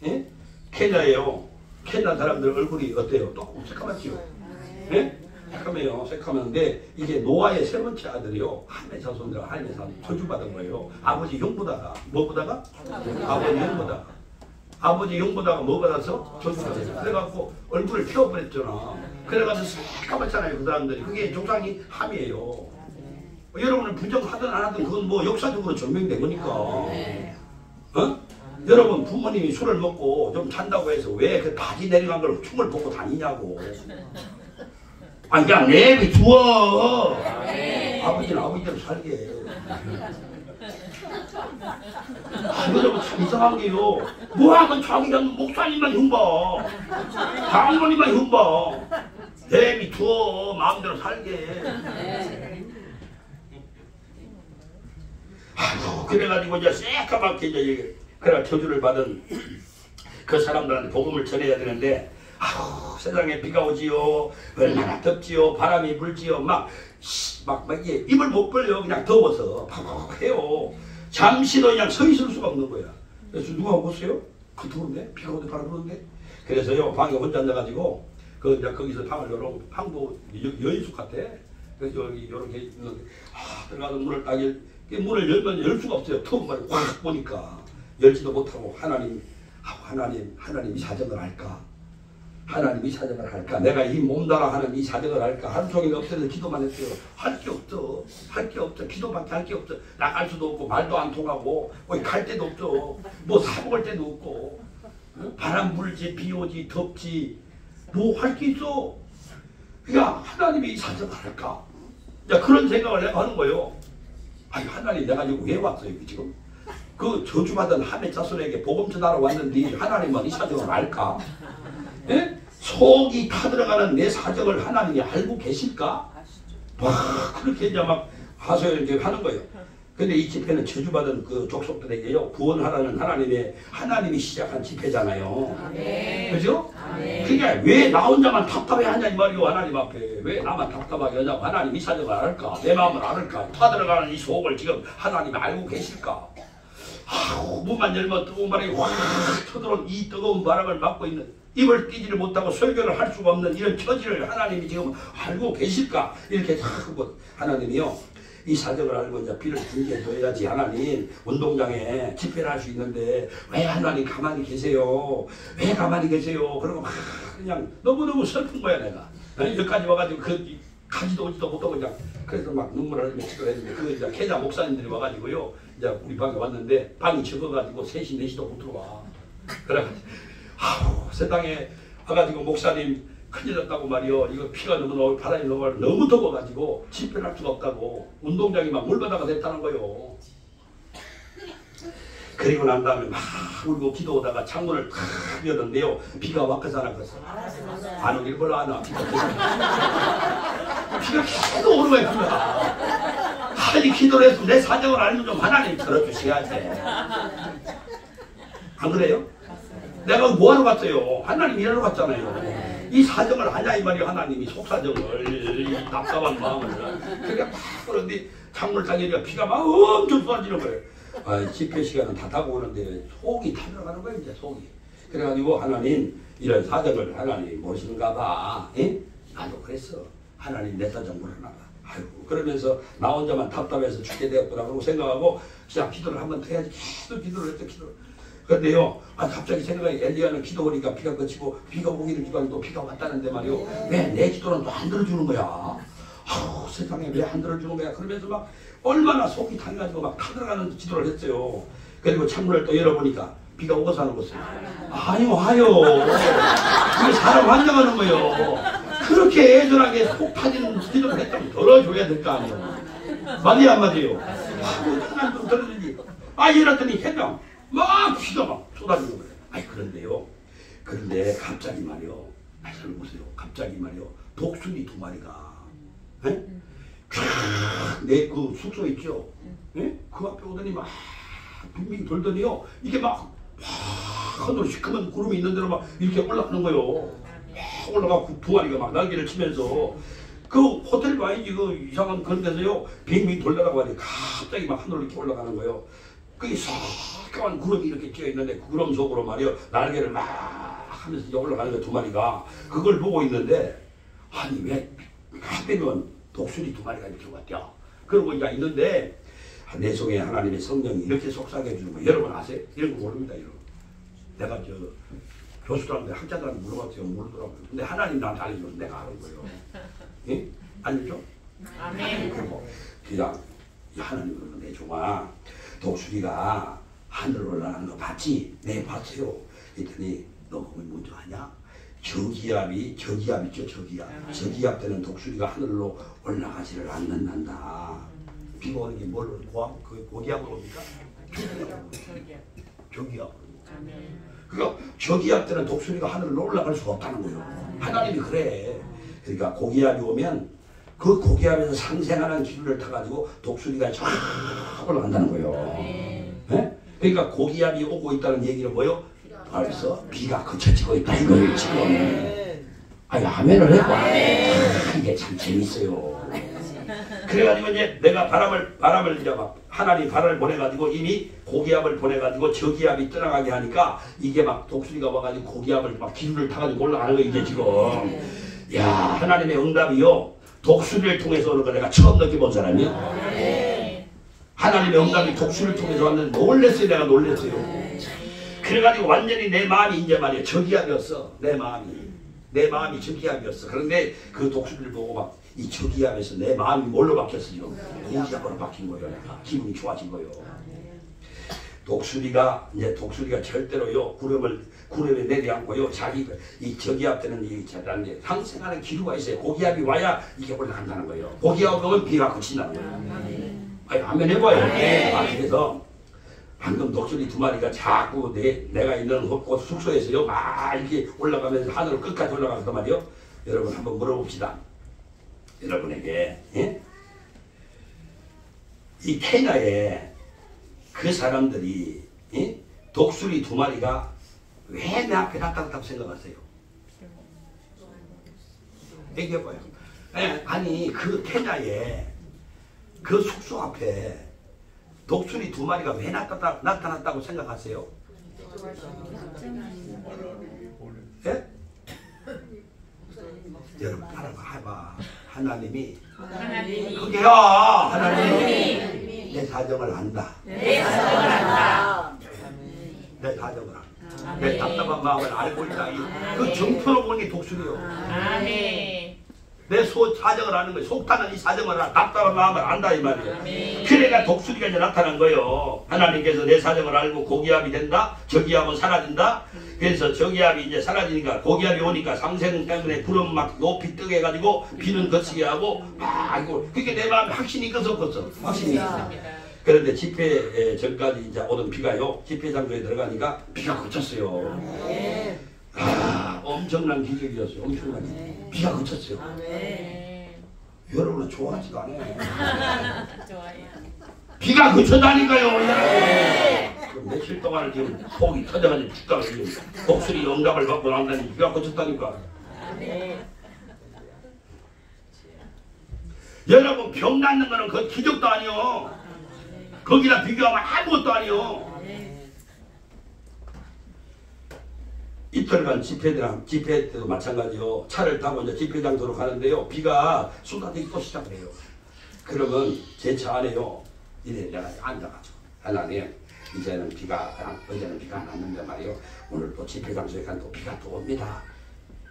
예? 케냐예요. 케냐 사람들 얼굴이 어때요? 또 새까맣지요. 예? 새까매요. 새까매인데 이게 노아의 세 번째 아들이요. 하나님의 자손들 하나님의 저주받은 거예요. 아버지 형보다가 뭐 보다가? 아버지 형보다가. 아버지 형보다가 뭐 받아서? 저주받았어요. 그래갖고 얼굴을 피워버렸잖아. 그래가지고 새까맣잖아요. 그 사람들이. 그게 조상이 함이에요. 여러분을 부정하든 안 하든 그건 뭐 역사적으로 증명된 거니까. 어? 여러분 부모님이 술을 먹고 좀 잔다고 해서 왜 그 바지 내려간 걸 춤을 보고 다니냐고. 아니 그냥 내비두어. 아버지는 아버지대로 살게. 여러분 참 이상한 게요. 뭐하건 자기가 목사님만 흉봐. 장모님만 흉봐. 내비두어. 마음대로 살게. 아이고 그래가지고 이제 새까맣게 이제 그래 저주를 받은 그 사람들한테 복음을 전해야 되는데 아우 세상에 비가 오지요. 얼마나 덥지요. 바람이 불지요. 막 이게 입을 못 벌려. 그냥 더워서 팍팍해요. 잠시도 그냥 서 있을 수가 없는 거야. 그래서 누가 오겠어요? 그 더운데 비가 오는데 바람 부는데. 그래서요 방에 혼자 앉아가지고 그 이제 거기서 방을 열어 방도 여인숙 같아. 그래서 여기 이렇게 있는데 들어가서 문을 딱 문을 열면 열 수가 없어요. 더운 말을 확 보니까 열지도 못하고 하나님 이 사정을 할까? 하나님 이 사정을 할까? 내가 이 몸다라 하는 이 사정을 할까? 하루 종일 엎드려서 기도만 했어요. 할 게 없어. 할 게 없어. 기도밖에 할 게 없어. 나갈 수도 없고 말도 안 통하고 어디 갈 데도 없어. 뭐 사 먹을 데도 없고 바람 불지 비 오지 덥지 뭐 할 게 있어. 그러니까 하나님이 이 사정을 할까? 그런 생각을 내가 하는 거예요. 아니 하나님 내가 여기 왜 왔어요 지금? 그 저주받은 하나님의 자손에게 복음 전하러 왔는데 하나님은 이 사정을 알까? 예? 속이 타들어가는 내 사정을 하나님이 알고 계실까? 와 그렇게 이제 막 하소연 이렇게 하는 거예요. 근데 이 집회는 저주받은 그 족속들에게요 구원하라는 하나님이 시작한 집회잖아요. 그죠? 그게 왜 나 혼자만 답답해 하냐 이 말이요. 하나님 앞에 왜 나만 답답하게 하냐고. 하나님 이 사정을 알까? 내 마음을 알까? 타들어가는 이 속을 지금 하나님이 알고 계실까? 문만 열면 뜨거운 바람이 확 쳐들어온 이 뜨거운 바람을 막고 있는 입을 띄지를 못하고 설교를 할 수가 없는 이런 처지를 하나님이 지금 알고 계실까? 이렇게 자꾸 하나님이요 이 사정을 알고 이제 비를 징계해줘야지. 하나님 운동장에 집회를 할 수 있는데 왜 하나님 가만히 계세요? 왜 가만히 계세요? 그러고 막 그냥 너무너무 슬픈 거야 내가. 여기까지 와가지고 그 가지도 오지도 못하고 그냥 그래서 막 눈물을 흘리며 기도를 했는데 그 이제 계좌 목사님들이 와가지고요 이제 우리 방에 왔는데 방이 적어가지고 3시 4시도 못 들어와. 그래가지고 세상에 와가지고 목사님 큰일 났다고 말이요. 이거 비가 너무 바람이 너무 더워가지고 집회를 할 수가 없다고. 운동장이 막 물바다가 됐다는 거요. 그리고 난 다음에 막 울고 기도하다가 창문을 탁 열었는데요. 비가 와까잖아. 안 오길 별로 안 와. 비가 계속 오는 거야. 비가. 하나님 기도를 해서 내 사정을 알면 좀 하나님 들어주셔야지. 안 그래요? 내가 뭐하러 갔어요? 하나님 일하러 갔잖아요. 이 사정을 하냐 이 말이에요. 하나님이 속사정을 이 답답한 마음을. 그러니까 막 그런데 창문을 딱 여니까 비가 막 엄청 쏟아지는 거예요. 집회 시간은 다 타고 오는데 속이 타들어가는 거예요. 이제 속이. 그래가지고 하나님 이런 사정을 하나님 모르시는가 봐. 에? 나도 그랬어. 하나님 내 사정 모르나 봐. 아이고 그러면서 나 혼자만 답답해서 죽게 되었구나 그러고 생각하고 그냥 기도를 한번 더 해야지. 기도를 했죠. 기도를. 그런데요, 갑자기 생각이 엘리야는 기도하니까 비가 그치고 비가 오기를 기도하니 또 비가 왔다는데 말이요. 왜 내 기도는 또 안 들어주는 거야? 세상에 왜 안 들어주는 거야? 그러면서 막 얼마나 속이 타가지고 막 타들어가는 기도를 했어요. 그리고 창문을 또 열어보니까 비가 오고서 하는 거였어요. 아니요, 와요. 이게 사람 환장하는 거예요. 그렇게 애절하게 속 타지는 기도를 했다면 들어줘야 될 거 아니에요. 맞아요, 안 맞아요? 하나님 좀 들어주지. 이랬더니 해당. 막 비가 막 쏟아지는 거예요. 그런데 갑자기 말이요. 잘 보세요. 갑자기 말이요. 독수리 2마리가 내 그 숙소 있죠. 그 앞에 오더니 막 빙빙 돌더니요. 이게 막 하늘 시커먼 구름이 있는 대로 막 이렇게 올라가는 거예요. 올라가고 2마리가 막 날개를 치면서 그 호텔 와인지 그 이상한 그런 데서요. 빙빙 돌다가 하니 갑자기 막 하늘로 이렇게 올라가는 거예요. 그게 새까만 구름이 이렇게 찌어 있는데 그 구름 속으로 말이요 날개를 막 하면서 올라가는 거예요. 2마리가 그걸 보고 있는데 아니 왜 하필이면 독수리 2마리가 이렇게 왔냐. 그러고 이제 있는데 내 속에 하나님의 성령이 이렇게 속삭여 주는 거 여러분 아세요? 이런 거 모릅니다. 이런 거. 내가 저 교수들한테 학자들한테 물어봤어요. 모르더라고요. 근데 하나님 나한테 알려주면 내가 아는 거예요. 예? 알죠? 아멘. 그리고 그냥 하나님 그러는 내 종아 독수리가 하늘로 올라가는 거 봤지? 네 봤어요. 그랬더니 너 그걸 뭔지 아냐? 저기압이 있죠. 저기압 때는 독수리가 하늘로 올라가지를 않는단다. 비가 오는 게 뭘로 고기압으로 옵니까? 저기압. 그러니까 저기압 때는 독수리가 하늘로 올라갈 수가 없다는 거예요. 하나님이 그래. 그러니까 고기압이 오면 그 고기압에서 상생하는 기류를 타가지고 독수리가 쫙 올라간다는 거예요. 네? 그러니까 고기압이 오고 있다는 얘기는 뭐요? 벌써 비가 그쳐지고 있다 이거예요 지금. 아니 아멘을 해봐. 이게 참 재밌어요. 그래가지고 이제 내가 바람을 이제 막 하나님 바람을 보내가지고 이미 고기압을 보내가지고 저기압이 떠나가게 하니까 이게 막 독수리가 와가지고 고기압을 막 기류를 타가지고 올라가는 거 이게 지금. 야 하나님의 응답이요 독수리를 통해서 오는 거 내가 처음 느껴본 사람이요. 하나님의 응답이 독수리를 통해서 왔는데 놀랬어요. 내가 놀랬어요. 그래가지고 완전히 내 마음이 이제 말이야 저기압이었어. 내 마음이 저기압이었어. 그런데 그 독수리를 보고 막 이 저기압에서 내 마음이 뭘로 바뀌었어요? 고기압으로 바뀐 거예요. 내가 기분이 좋아진 거예요. 독수리가 절대로요 구름에 내리 앉고요 자기 이 저기압 때는 이 상생하는 기류가 있어요. 고기압이 와야 이게 올라간다는 거예요. 고기압이 오면 비가 그친다는 거예요. 아니 한번 해봐요. 그래서 방금 독수리 2마리가 자꾸 내가 있는 곳 숙소에서요 막 이렇게 올라가면서 하늘로 끝까지 올라가서 말이요. 여러분 한번 물어봅시다. 여러분에게 예? 이 케냐에 그 사람들이 예? 독수리 2마리가 왜 내 앞에 나타났다고 생각하세요? 얘기해봐요. 아니 그 케냐에 그 숙소 앞에 독수리 2마리가 왜 나타났다고 생각하세요? 예? 여러분 따라가 해봐. 하나님이 그게요. 하나님이 내 사정을 안다. 내 사정을 안다. 내 답답한 마음을 알고 있다. 그 정표로 보는 게 독수리요. 내 사정을 아는 거예요. 속타는 이 사정을 알아. 답답한 마음을 안다 이 말이에요. 그래가 독수리가 이제 나타난 거예요. 하나님께서 내 사정을 알고 고기압이 된다. 저기압은 사라진다. 그래서 저기압이 이제 사라지니까 고기압이 오니까 상생 때문에 구름 막 높이 뜨게 해가지고 비는 거치게 하고 아이고 그게 내 마음에 확신이 끄었어. 확신이. 그런데 집회 전까지 이제 오던 비가요. 집회 장소에 들어가니까 비가 그쳤어요. 엄청난 기적이었어요. 엄청난 기적. 비가 그쳤어요. 여러분은 좋아하지도 않아요. 비가 그쳤다니까요. 며칠 동안 지금 속이 터져가지고 죽다가 지금 독수리 응답을 받고 난다니 비가 그쳤다니까. 여러분 병 낫는 거는 그 기적도 아니요. 거기다 비교하면 아무것도 아니요. 이틀간 집회 때도 마찬가지요. 차를 타고 이제 집회 장소로 가는데요. 비가 쏟아지기 또 시작해요. 그러면 제 차 안에요. 이래 내가 앉아가지고 하나님 이제는 어제는 비가 안 왔는데 말이요. 오늘 또 집회 장소에 가면 또 비가 또 옵니다.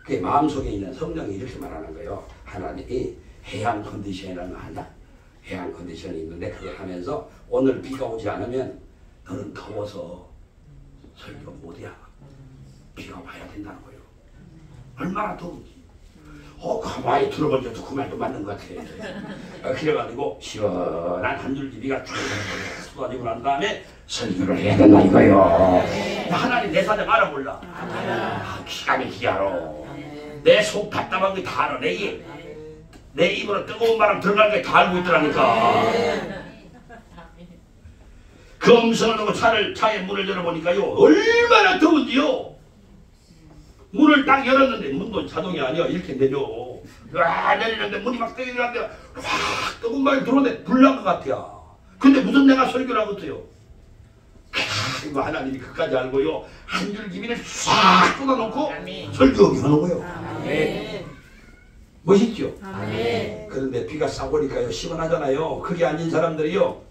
그게 마음속에 있는 성령이 이렇게 말하는 거예요. 하나님이 해양 컨디션이라는 거 한다. 해양 컨디션이 있는데 그걸 하면서 오늘 비가 오지 않으면 너는 더워서 설교 못해야. 비가 와야 된다는 거예요. 얼마나 더운지. 가만히 들어볼 때도 그 말도 맞는 것 같아. 그래가지고 시원한 한 줄기 비가 쫙 쏟아지고 난 다음에 설교를 해야 된다 이거예요. 하나님 내 사정 알아볼라. 기간이 기하로. 내 속 답답한 게 다 알아. 내 입으로 뜨거운 바람 들어가는 게 다 알고 있더라니까. 그 음성을 놓고 차에 문을 열어보니까요. 얼마나 더운지요. 문을 딱 열었는데 문도 자동이 아니야. 이렇게 내려. 와 내리는데 문이 막 내리는데 확 뜨거운 바람이 들어오는데 불난 것 같아요. 근데 무슨 내가 설교를 하겠어요. 이거 하나님이 그까지 알고요. 한 줄 기민을 싹 쏟아놓고 설교하게 하는 거예요. 멋있죠? 아멘. 그런데 비가 싹 오니까요 시원하잖아요. 거기 앉은 사람들이요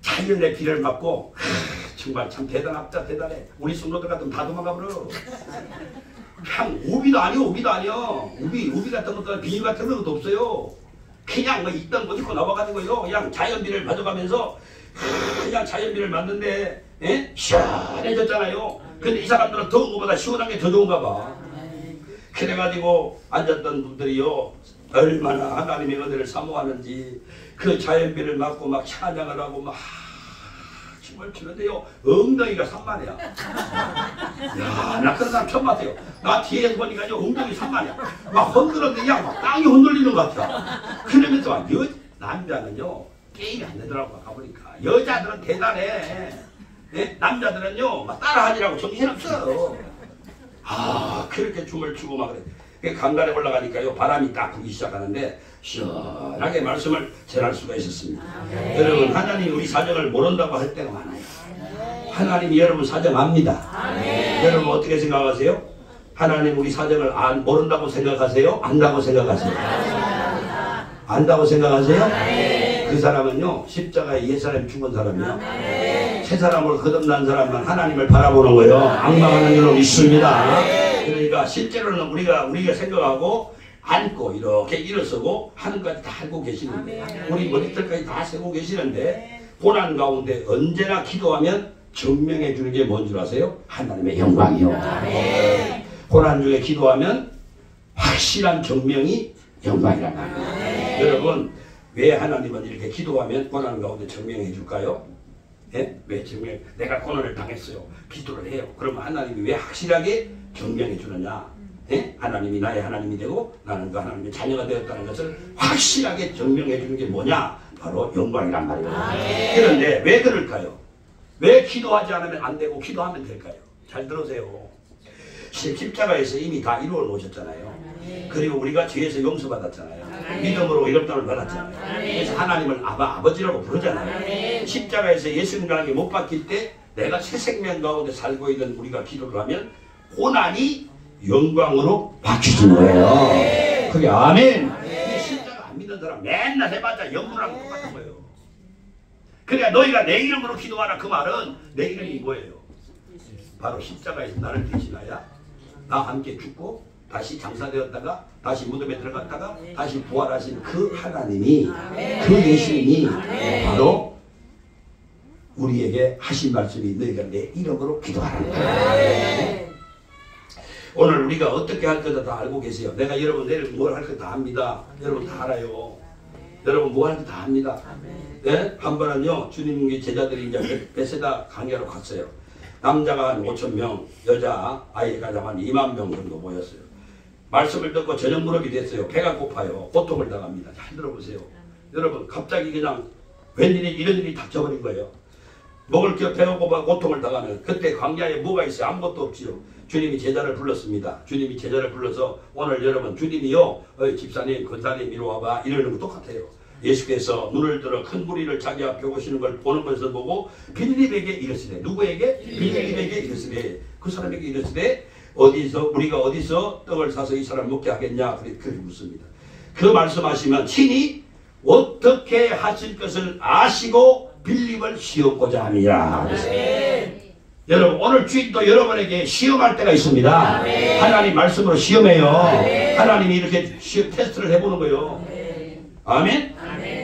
자연의 비를 맞고 정말 참 대단하다 대단해. 우리 성도들 같으면 다 도망가 버려. 그냥 우비도 아니요 우비도 아니요 우비 같은 것도 비닐 같은 것도 없어요. 그냥 뭐 있던 거 입고 나와가지고요 그냥 자연비를 맞아가면서 그냥 자연비를 맞는데 시원해졌잖아요. 근데 이 사람들은 더운 것보다 시원한 게 더 좋은가 봐. 그래가지고 앉았던 분들이요 얼마나 하나님의 은혜를 사모하는지 그 자연비를 맞고 막 찬양을 하고 막 춤을 추는데요 엉덩이가 산만해요. 야, 나 그런 사람 처음 봤어요. 나 뒤에서 보니까요 엉덩이 산만해. 막 흔들었는데 그냥 막 땅이 흔들리는 것 같아. 그러면서 막 남자는요 게임이 안 되더라고. 가보니까 여자들은 대단해. 네? 남자들은요 막 따라하지라고 정신없어. 아 그렇게 춤을 추고 막 그래. 강단에 올라가니까요 바람이 딱 불기 시작하는데 시원하게 말씀을 전할 수가 있었습니다. 여러분 하나님이 우리 사정을 모른다고 할 때가 많아요. 하나님이 여러분 사정 압니다. 여러분 어떻게 생각하세요? 하나님 우리 사정을 모른다고 생각하세요? 안다고 생각하세요? 안다고 생각하세요? 그 사람은요 십자가에 옛사람이 죽은 사람이요 새 사람으로 거듭난 사람만 하나님을 바라보는 거예요. 악망하는 줄은 있습니다. 그러니까 실제로는 우리가 생각하고 앉고 이렇게 일어서고 하는까지 다 알고 계시는 거예요. 우리 머리털까지 다 세고 계시는데 고난 가운데 언제나 기도하면 증명해 주는 게 뭔 줄 아세요? 하나님의 영광이요. 고난 중에 기도하면 확실한 증명이 영광이란 말이에요. 여러분 왜 하나님은 이렇게 기도하면 고난 가운데 증명해 줄까요? 예? 왜 증명? 내가 고난을 당했어요. 기도를 해요. 그러면 하나님이 왜 확실하게 증명해 주느냐? 예? 하나님이 나의 하나님이 되고 나는 그 하나님의 자녀가 되었다는 것을 확실하게 증명해 주는 게 뭐냐? 바로 영광이란 말이에요. 그런데 왜 그럴까요? 왜 기도하지 않으면 안 되고 기도하면 될까요? 잘 들으세요. 십자가에서 이미 다 이루어 놓으셨잖아요. 그리고 우리가 죄에서 용서받았잖아요. 믿음으로 의롭다함을 받았잖아요. 그래서 하나님을 아버지라고 부르잖아요. 십자가에서 예수님에게 못 박힐 때 내가 새 생명 가운데 살고 있는 우리가 기도를 하면 고난이 영광으로 바뀌는 거예요. 그게 아멘. 십자가 안 믿는 사람 맨날 해봤자 영문하고 똑같은 거예요. 그러니까 너희가 내 이름으로 기도하라 그 말은 내 이름이 뭐예요? 바로 십자가에서 나를 대신하여 나와 함께 죽고 다시 장사되었다가 다시 무덤에 들어갔다가 다시 부활하신 그 하나님이 그 예수님이 바로 우리에게 하신 말씀이 너희가 내 이름으로 기도하라는 거예요. 오늘 우리가 어떻게 할 거다 다 알고 계세요. 내가 여러분 내일 뭘 할 거 다 압니다. 여러분 다 알아요. 여러분 뭐 할 거 다 압니다. 네? 한 번은요 주님의 제자들이 이제 베세다 강야로 갔어요. 남자가 한 5,000명, 여자 아이가 한 2만 명 정도 모였어요. 말씀을 듣고 저녁 무렵이 됐어요. 배가 고파요. 고통을 당합니다. 잘 들어보세요. 여러분 갑자기 그냥 웬일이 이런 일이 닥쳐버린 거예요. 먹을 게 배가 고파 고통을 당하는 그때 광야에 뭐가 있어요? 아무것도 없지요. 주님이 제자를 불렀습니다. 주님이 제자를 불러서 오늘 여러분 주님이요 집사님 권사님 이리 와봐 이러는 거 똑같아요. 예수께서 눈을 들어 큰 무리를 자기 앞에 오시는 걸 보는 것을 보고 빌립에게 이르시되 누구에게? 빌립에게 이르시되 그 사람에게 이르시되 우리가 어디서 떡을 사서 이 사람 먹게 하겠냐 그렇게 묻습니다. 그 말씀하시면 친히 어떻게 하실 것을 아시고 빌립을 시험고자 함이라. 여러분 오늘 주일도 여러분에게 시험할 때가 있습니다. 하나님 말씀으로 시험해요. 하나님이 이렇게 시험 테스트를 해보는 거예요. 아멘?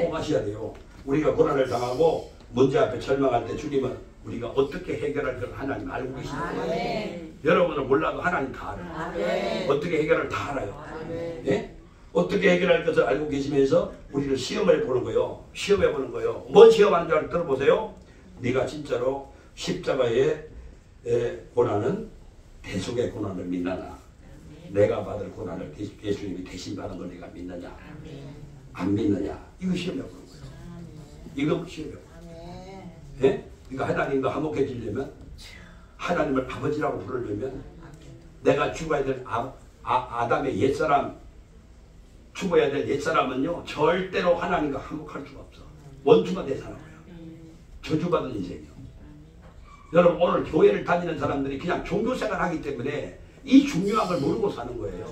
꼭 하셔야 돼요. 우리가 고난을 당하고 문제 앞에 절망할 때 주님은 우리가 어떻게 해결할 걸 하나님 알고 계시는 거예요. 여러분은 몰라도 하나님 다 알아요. 어떻게 해결을 다 알아요. 예? 어떻게 해결할 것을 알고 계시면서 우리를 시험을 보는 거예요. 시험해 보는 거예요. 뭔 시험하는 줄 들어보세요. 네가 진짜로 십자가의 고난은 대속의 고난을 믿느냐 내가 받을 고난을 예수님이 대신 받은 걸 네가 믿느냐 안 믿느냐 이거 시험해 보는 거예요. 이거 시험해 보는 거예요. 예? 그러니까 하나님과 화목해지려면 하나님을 아버지라고 부르려면 내가 죽어야 될 아담의 옛사람 죽어야 될 옛사람은요 절대로 하나님과 화목할 수가 없어. 원수가 돼 사는 거예요. 저주받은 인생이요. 여러분 오늘 교회를 다니는 사람들이 그냥 종교생활 하기 때문에 이 중요한 걸 모르고 사는 거예요.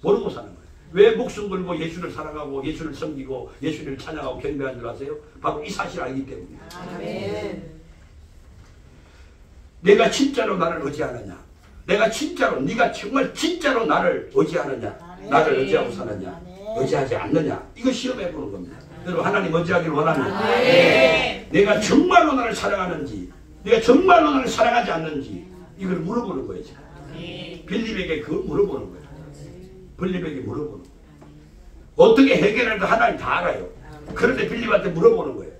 모르고 사는 거예요. 왜 목숨 걸고 예수를 사랑하고 예수를 섬기고 예수를 찬양하고 경배하는 줄 아세요? 바로 이 사실을 알기 때문입니다. 아멘. 내가 진짜로 나를 의지하느냐? 내가 진짜로 네가 정말 진짜로 나를 의지하느냐? 나를 의지하고 사느냐? 의지하지 않느냐? 이거 시험해 보는 겁니다. 여러분 하나님 의지하기를 원합니다. 내가 정말로 나를 사랑하는지 내가 정말로 나를 사랑하지 않는지 이걸 물어보는 거예요. 빌립에게 그걸 물어보는 거예요. 빌립에게 물어보는 거예요. 어떻게 해결할까 하나님 다 알아요. 그런데 빌립한테 물어보는 거예요.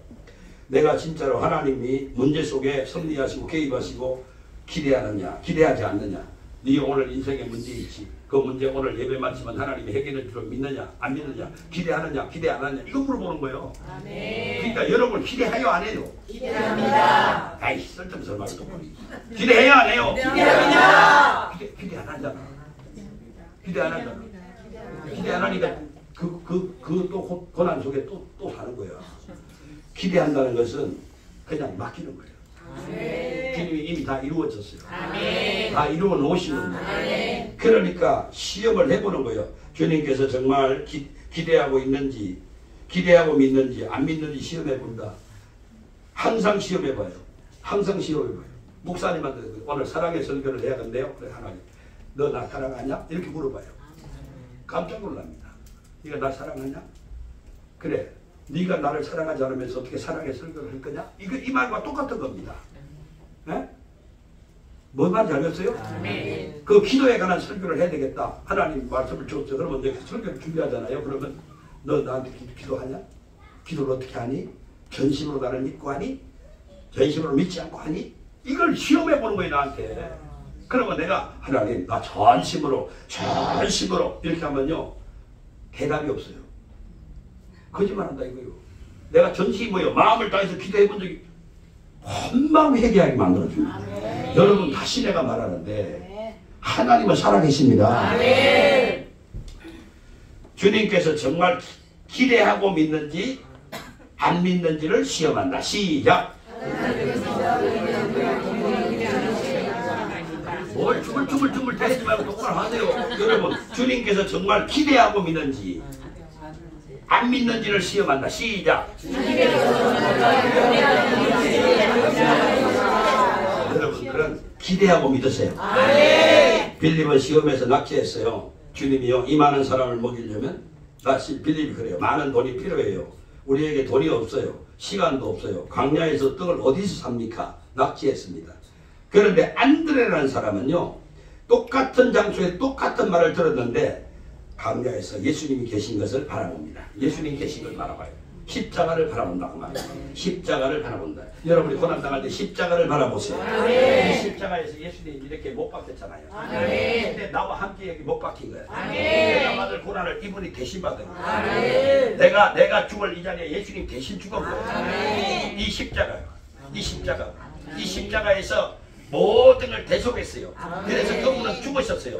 내가 진짜로 하나님이 문제 속에 섭리하시고 개입하시고 기대하느냐 기대하지 않느냐. 네 오늘 인생에 문제 있지. 그 문제 오늘 예배 마치면 하나님이 해결해 줄 줄 믿느냐 안 믿느냐 기대하느냐 기대 안 하느냐 이거 물어보는 거예요. 그러니까 여러분 기대해요 안 해요? 기대합니다. 아이 쓸데없는 말을 또 기대해요 안 해요? 기대합니다. 기대 안 하잖아. 기대 안 하잖아. 기대 안 하니까 그 또 고난 속에 또 사는 거야. 기대한다는 것은 그냥 맡기는 거예요. 주님이 이미 다 이루어졌어요. 다 이루어 놓으신 겁니다. 그러니까 시험을 해보는 거예요. 주님께서 정말 기대하고 있는지 기대하고 믿는지 안 믿는지 시험해 본다. 항상 시험해 봐요. 항상 시험해 봐요. 목사님한테 오늘 사랑의 설교를 해야겠네요. 그래 하나님 너 나 사랑하냐? 이렇게 물어봐요. 깜짝 놀랍니다. 네가 나 사랑하냐? 그래 네가 나를 사랑하지 않으면서 어떻게 사랑의 설교를 할 거냐? 이 말과 똑같은 겁니다. 네? 뭔 말인지 알겠어요? 그 기도에 관한 설교를 해야 되겠다. 하나님 말씀을 줬죠. 그러면 내가 설교를 준비하잖아요. 그러면 너 나한테 기도하냐? 기도를 어떻게 하니? 전심으로 나를 믿고 하니? 전심으로 믿지 않고 하니? 이걸 시험해 보는 거예요 나한테. 그러면 내가 하나님 나 전심으로 이렇게 하면요 대답이 없어요. 거짓말한다 이거요. 내가 전심이 뭐예요? 마음을 다해서 기도해 본 적이 헌마음 회개하게 만들어줍니다. 여러분 다시 내가 말하는데 하나님은 살아계십니다. 주님께서 정말 기대하고 믿는지 안 믿는지를 시험한다. 시작. 뭘 주물주물 대지 말고 똑바로 하세요. 여러분 주님께서 정말 기대하고 믿는지 안 믿는지를 시험한다. 시작. 여러분 그런 기대하고 믿으세요. 빌립은 시험에서 낙제했어요. 주님이요 이 많은 사람을 먹이려면 빌립이 그래요. 많은 돈이 필요해요. 우리에게 돈이 없어요. 시간도 없어요. 광야에서 떡을 어디서 삽니까? 낙제했습니다. 그런데 안드레라는 사람은요 똑같은 장소에 똑같은 말을 들었는데 광야에서 예수님이 계신 것을 바라봅니다. 예수님 계신 걸 바라봐요. 십자가를 바라본다고 말해요. 십자가를 바라본다. 여러분이 고난당할 때 십자가를 바라보세요. 십자가에서 예수님이 이렇게 못 박혔잖아요. 근데 나와 함께 여기 못 박힌 거예요. 내가 받을 고난을 이분이 대신 받은 거예요. 내가 죽을 이 자리에 예수님 대신 죽은 거예요. 이 십자가에서 모든 걸 대속했어요. 그래서 그분은 죽으셨어요.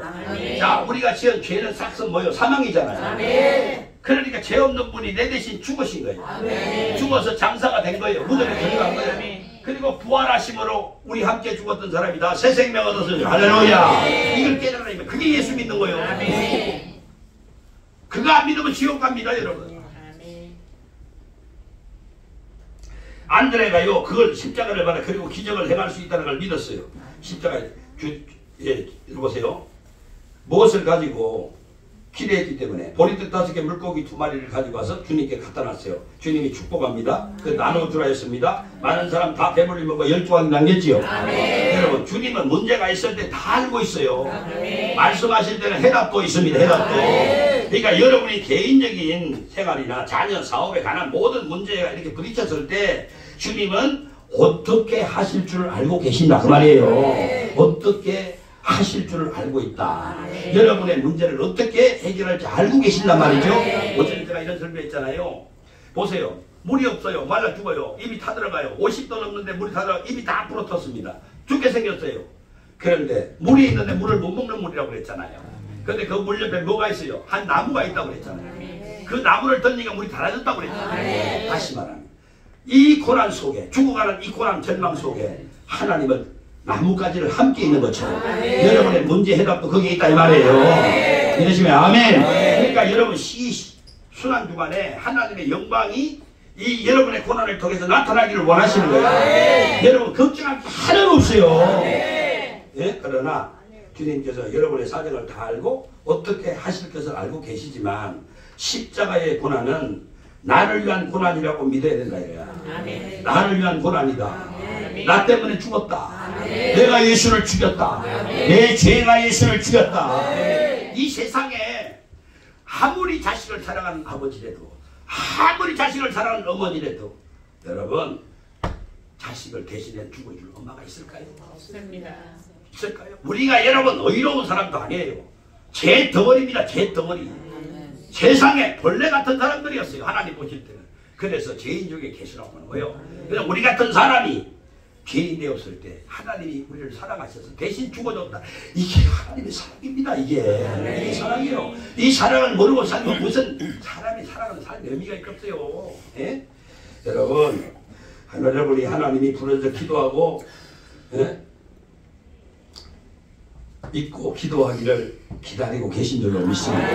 자, 우리가 지은 죄는 싹은 뭐예요? 사망이잖아요. 그러니까 죄 없는 분이 내 대신 죽으신 거예요. 죽어서 장사가 된 거예요. 무덤에 들어간 거예요. 그리고 부활하심으로 우리 함께 죽었던 사람이 다 새 생명 얻었어요. 할렐루야. 이걸 깨달으면 그게 예수 믿는 거예요. 그거 안 믿으면 지옥 갑니다, 여러분. 안드레가요 그걸 십자가를 받아 그리고 기적을 행할 수 있다는 걸 믿었어요. 십자가에 보세요. 무엇을 가지고 기대했기 때문에 보리떡 5개 물고기 2마리를 가지고 와서 주님께 갖다 놨어요. 주님이 축복합니다. 그 나눠주라 했습니다. 많은 사람 다 배불리 먹고 12조각 남겼지요. 여러분 주님은 문제가 있을 때 다 알고 있어요. 말씀하실 때는 해답도 있습니다. 해답도. 그러니까 여러분이 개인적인 생활이나 자녀 사업에 관한 모든 문제가 이렇게 부딪혔을 때 주님은 어떻게 하실 줄 알고 계신다 그 말이에요. 어떻게 하실 줄을 알고 있다. 여러분의 문제를 어떻게 해결할지 알고 계신단 말이죠. 어제 제가 이런 설명했잖아요. 보세요. 물이 없어요. 말라 죽어요. 입이 타들어가요. 50도 넘는데 물이 타들어가 입이 다 불어텄습니다. 죽게 생겼어요. 그런데 물이 있는데 물을 못 먹는 물이라고 그랬잖아요. 그런데 그 물 옆에 뭐가 있어요? 한 나무가 있다고 그랬잖아요. 그 나무를 던지니까 물이 달아졌다고 그랬잖아요. 다시 말하면 이 고난 속에 죽어가는 이 고난 절망 속에 하나님은 나뭇가지를 함께 있는 것처럼 여러분의 문제 해답도 거기에 있다 이 말이에요. 믿으시면 아멘. 그러니까 여러분 순환주간에 하나님의 영광이 이 여러분의 고난을 통해서 나타나기를 원하시는 거예요. 여러분 걱정할 게 하나도 없어요. 예? 그러나 주님께서 여러분의 사정을 다 알고 어떻게 하실 것을 알고 계시지만 십자가의 고난은 나를 위한 고난이라고 믿어야 된다 이거야. 나를 위한 고난이다. 나 때문에 죽었다. 내가 예수를 죽였다. 내 죄가 예수를 죽였다. 이 세상에 아무리 자식을 사랑하는 아버지라도 아무리 자식을 사랑하는 어머니라도 여러분 자식을 대신해 죽어줄 엄마가 있을까요? 없습니다. 있을까요? 우리가 여러분 의로운 사람도 아니에요. 제 덩어리입니다. 제 덩어리. 세상에 벌레 같은 사람들이었어요. 하나님 보실 때는. 그래서 죄인 중에 계시라고 하는 거예요. 그래서 우리 같은 사람이 죄인 되었을 때 하나님이 우리를 사랑하셔서 대신 죽어줬다. 이게 하나님의 사랑입니다. 이게 사랑이에요. 이 사랑을 모르고 살면 무슨 사람이 사랑하는 삶의 의미가 있겠어요. 예? 여러분이 하나님이 부르셔서 기도하고 예? 믿고 기도하기를 기다리고 계신 줄로 믿습니다.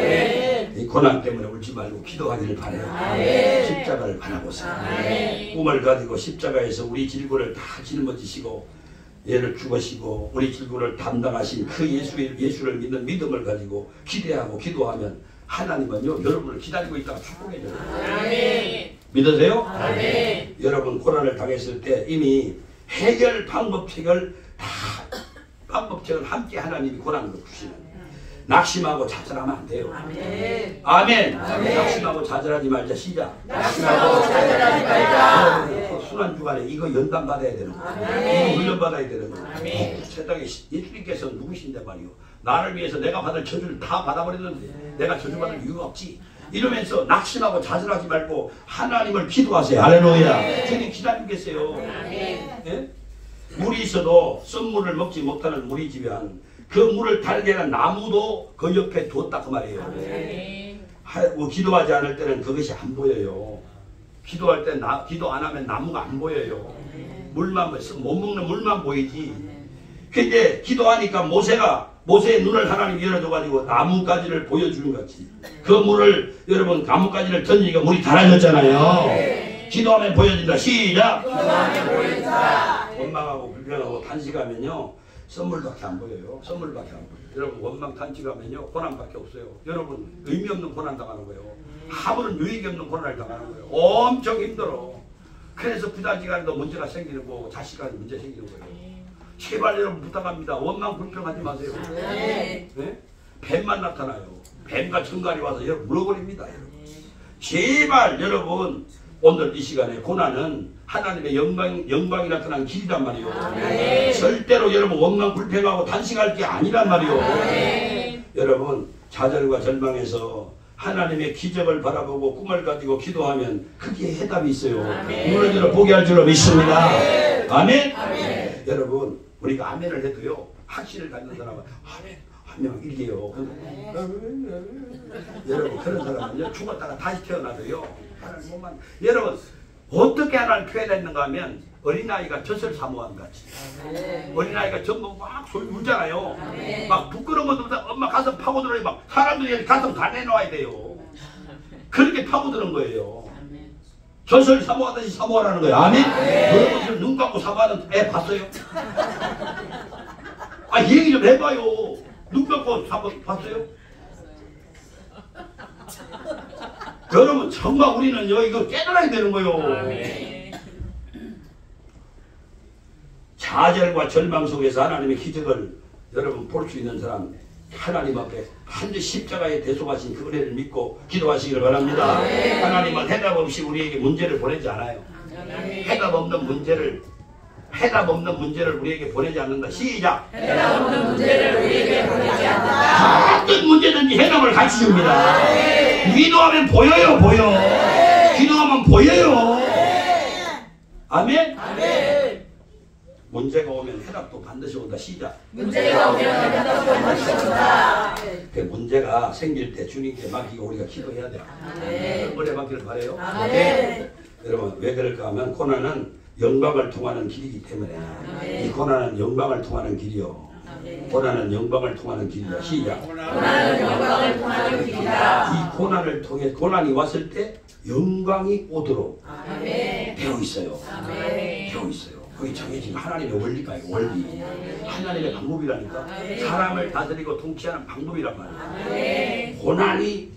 이 고난 때문에 울지 말고 기도하기를 바라요. 십자가를 바라보세요. 꿈을 가지고 십자가에서 우리 질고를 다 짊어지시고 얘를 죽으시고 우리 질고를 담당하신 그 예수를 믿는 믿음을 가지고 기대하고 기도하면 하나님은요 여러분을 기다리고 있다가 축복해줘요. 믿으세요? 여러분 고난을 당했을 때 이미 해결 방법책을 함께 하나님이 고난으로 주시는 낙심하고 좌절하면 안 돼요. 아멘. 낙심하고 좌절하지 말자. 시작. 낙심하고 좌절하지 말자. 순환주간에 이거 연단 받아야 되는 거. 이거 훈련 받아야 되는 거. 세상에 예수님께서 누구신데 말이요. 나를 위해서 내가 받을 저주를 다 받아버렸는데 내가 저주받을 이유가 없지. 이러면서 낙심하고 좌절하지 말고 하나님을 기도하세요. 할렐루야. 주님 기다리고 계세요. 예? 물이 있어도 썬물을 먹지 못하는 물이 지면 그 물을 달게 한 나무도 그 옆에 뒀다 그 말이에요. 기도하지 않을 때는 그것이 안 보여요. 기도할 때 기도 안 하면 나무가 안 보여요. 물만 못 먹는 물만 보이지. 근데 기도하니까 모세의 눈을 하나님 열어줘가지고 나뭇가지를 보여주는 거지. 그 물을 여러분 나뭇가지를 던지니까 물이 달아졌잖아요. 기도하면 보여진다. 시작. 기도하면 보여진다. 원망하고 불평하고 탄식하면요 선물밖에 안 보여요. 선물밖에 안 보여요. 여러분 원망 탄식하면요 고난밖에 없어요. 여러분 의미 없는 고난 당하는 거예요. 아무런 유익이 없는 고난을 당하는 거예요. 엄청 힘들어. 그래서 부자지간에도 문제가 생기는 거고 자식간에 문제 생기는 거예요. 제발 여러분 부탁합니다. 원망 불평하지 마세요. 네? 뱀만 나타나요. 뱀과 청갈이 와서 여러분 물어버립니다. 여러분. 제발 여러분 오늘 이 시간에 고난은 하나님의 영광이 나타난 길이란 말이요. 절대로 여러분 원망 불평하고 단식할 게 아니란 말이요. 여러분 좌절과 절망에서 하나님의 기적을 바라보고 꿈을 가지고 기도하면 그게 해답이 있어요. 무너지러 보게 할 줄로 믿습니다. 아멘? 여러분 우리가 아멘을 해도요 확신을 갖는 사람은 아멘 이게요. 여러분 그런 사람은요 죽었다가 다시 태어나도요 하나님 못만. 여러분 어떻게 하나를 표현했는가 하면 어린아이가 젖을 사모한 같이. 어린아이가 전부 막 소리 울잖아요. 막 부끄러워도 엄마 가슴 파고들어요. 막 사람들이 가슴 다 내놓아야 돼요. 그렇게 파고드는 거예요. 젖을 사모하듯이 사모하라는 거예요. 아멘? 여러분 지금 눈 감고 사모하는 애 봤어요? 얘기 좀 해봐요. 눈 감고 사모 봤어요? 여러분 정말 우리는요 이거 깨달아야 되는 거예요. 좌절과 절망 속에서 하나님의 기적을 여러분 볼 수 있는 사람 하나님 앞에 반드시 십자가에 대속하신 그 은혜를 믿고 기도하시기를 바랍니다. 하나님은 해답 없이 우리에게 문제를 보내지 않아요. 해답 없는 문제를 우리에게 보내지 않는다. 시작. 해답 없는 문제를 우리에게 보내지 않는다. 어떤 문제든지 해답을 같이 줍니다. 기도하면 보여요. 기도하면 보여요. 아멘? 문제가 오면 해답도 반드시 온다. 시작. 문제가 오면 해답도 반드시 온다. 그 문제가 생길 때 주님께 맡기고 우리가 기도해야 돼요. 은혜 받기를 바라요. 여러분 왜 그럴까 하면 고난은 영광을 통하는 길이기 때문에 이 고난은 영광을 통하는 길이요. 고난은 영광을 통하는 길이다. 시작. 고난은 영광을 통하는 길이다. 이 고난을 통해 고난이 왔을 때 영광이 오도록 아멘. 되어 있어요. 아멘. 되어 있어요. 거기 정해진 하나님의 원리가 이거 원리. 하나님의 방법이라니까. 사람을 다스리고 통치하는 방법이란 말이에요. 고난이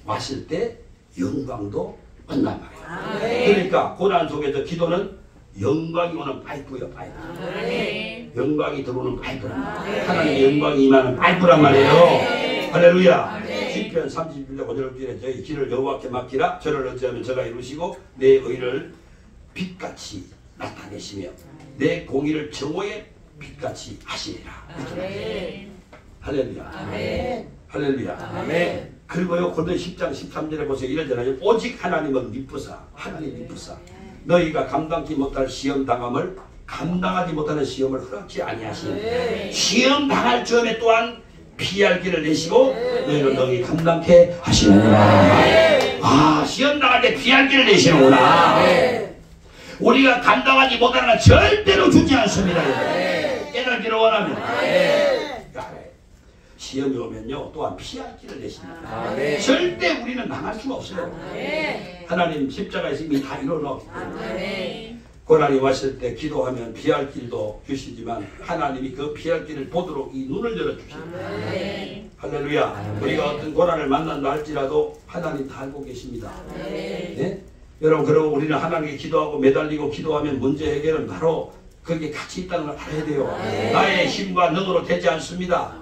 왔을 때 영광도 온단 말이에요. 그러니까 고난 속에서 기도는 영광이 오는 파이프예요. 파이프. 영광이 들어오는 파이프란 말이에요. 하나님의 영광이 임하는 파이프란 말이에요. 할렐루야. 시편 31장 5절 6절에 저희 길을 여호와께 맡기라. 저를 어찌하면 저가 이루시고 내 의를 빛같이 나타내시며 내 공의를 정오의 빛같이 하시리라. 할렐루야. 할렐루야. 그리고요 고린도서 10장 13절에 보세요. 이러잖아요. 오직 하나님은 미쁘사. 하나님 미쁘사. 너희가 감당치 못할 시험 당함을 감당하지 못하는 시험을 허락지 아니하시니 시험 당할 즈음에 또한 피할 길을 내시고 너희는 너희 감당케 하시는구나. 아, 시험 당할 때 피할 길을 내시는구나. 우리가 감당하지 못하는 건 절대로 주지 않습니다. 깨달기를 원하면 시험이 오면요 또한 피할 길을 내십니다. 절대 우리는 망할 수가 없어요. 하나님 십자가에서 이미 다 이뤄놓았기 때문에 고난이 왔을 때 기도하면 피할 길도 주시지만 하나님이 그 피할 길을 보도록 이 눈을 열어주십니다. 할렐루야. 우리가 어떤 고난을 만난다 할지라도 하나님 다 알고 계십니다. 네? 여러분 그러고 우리는 하나님께 기도하고 매달리고 기도하면 문제 해결은 바로 그게 같이 있다는 걸 알아야 돼요. 나의 힘과 능으로 되지 않습니다.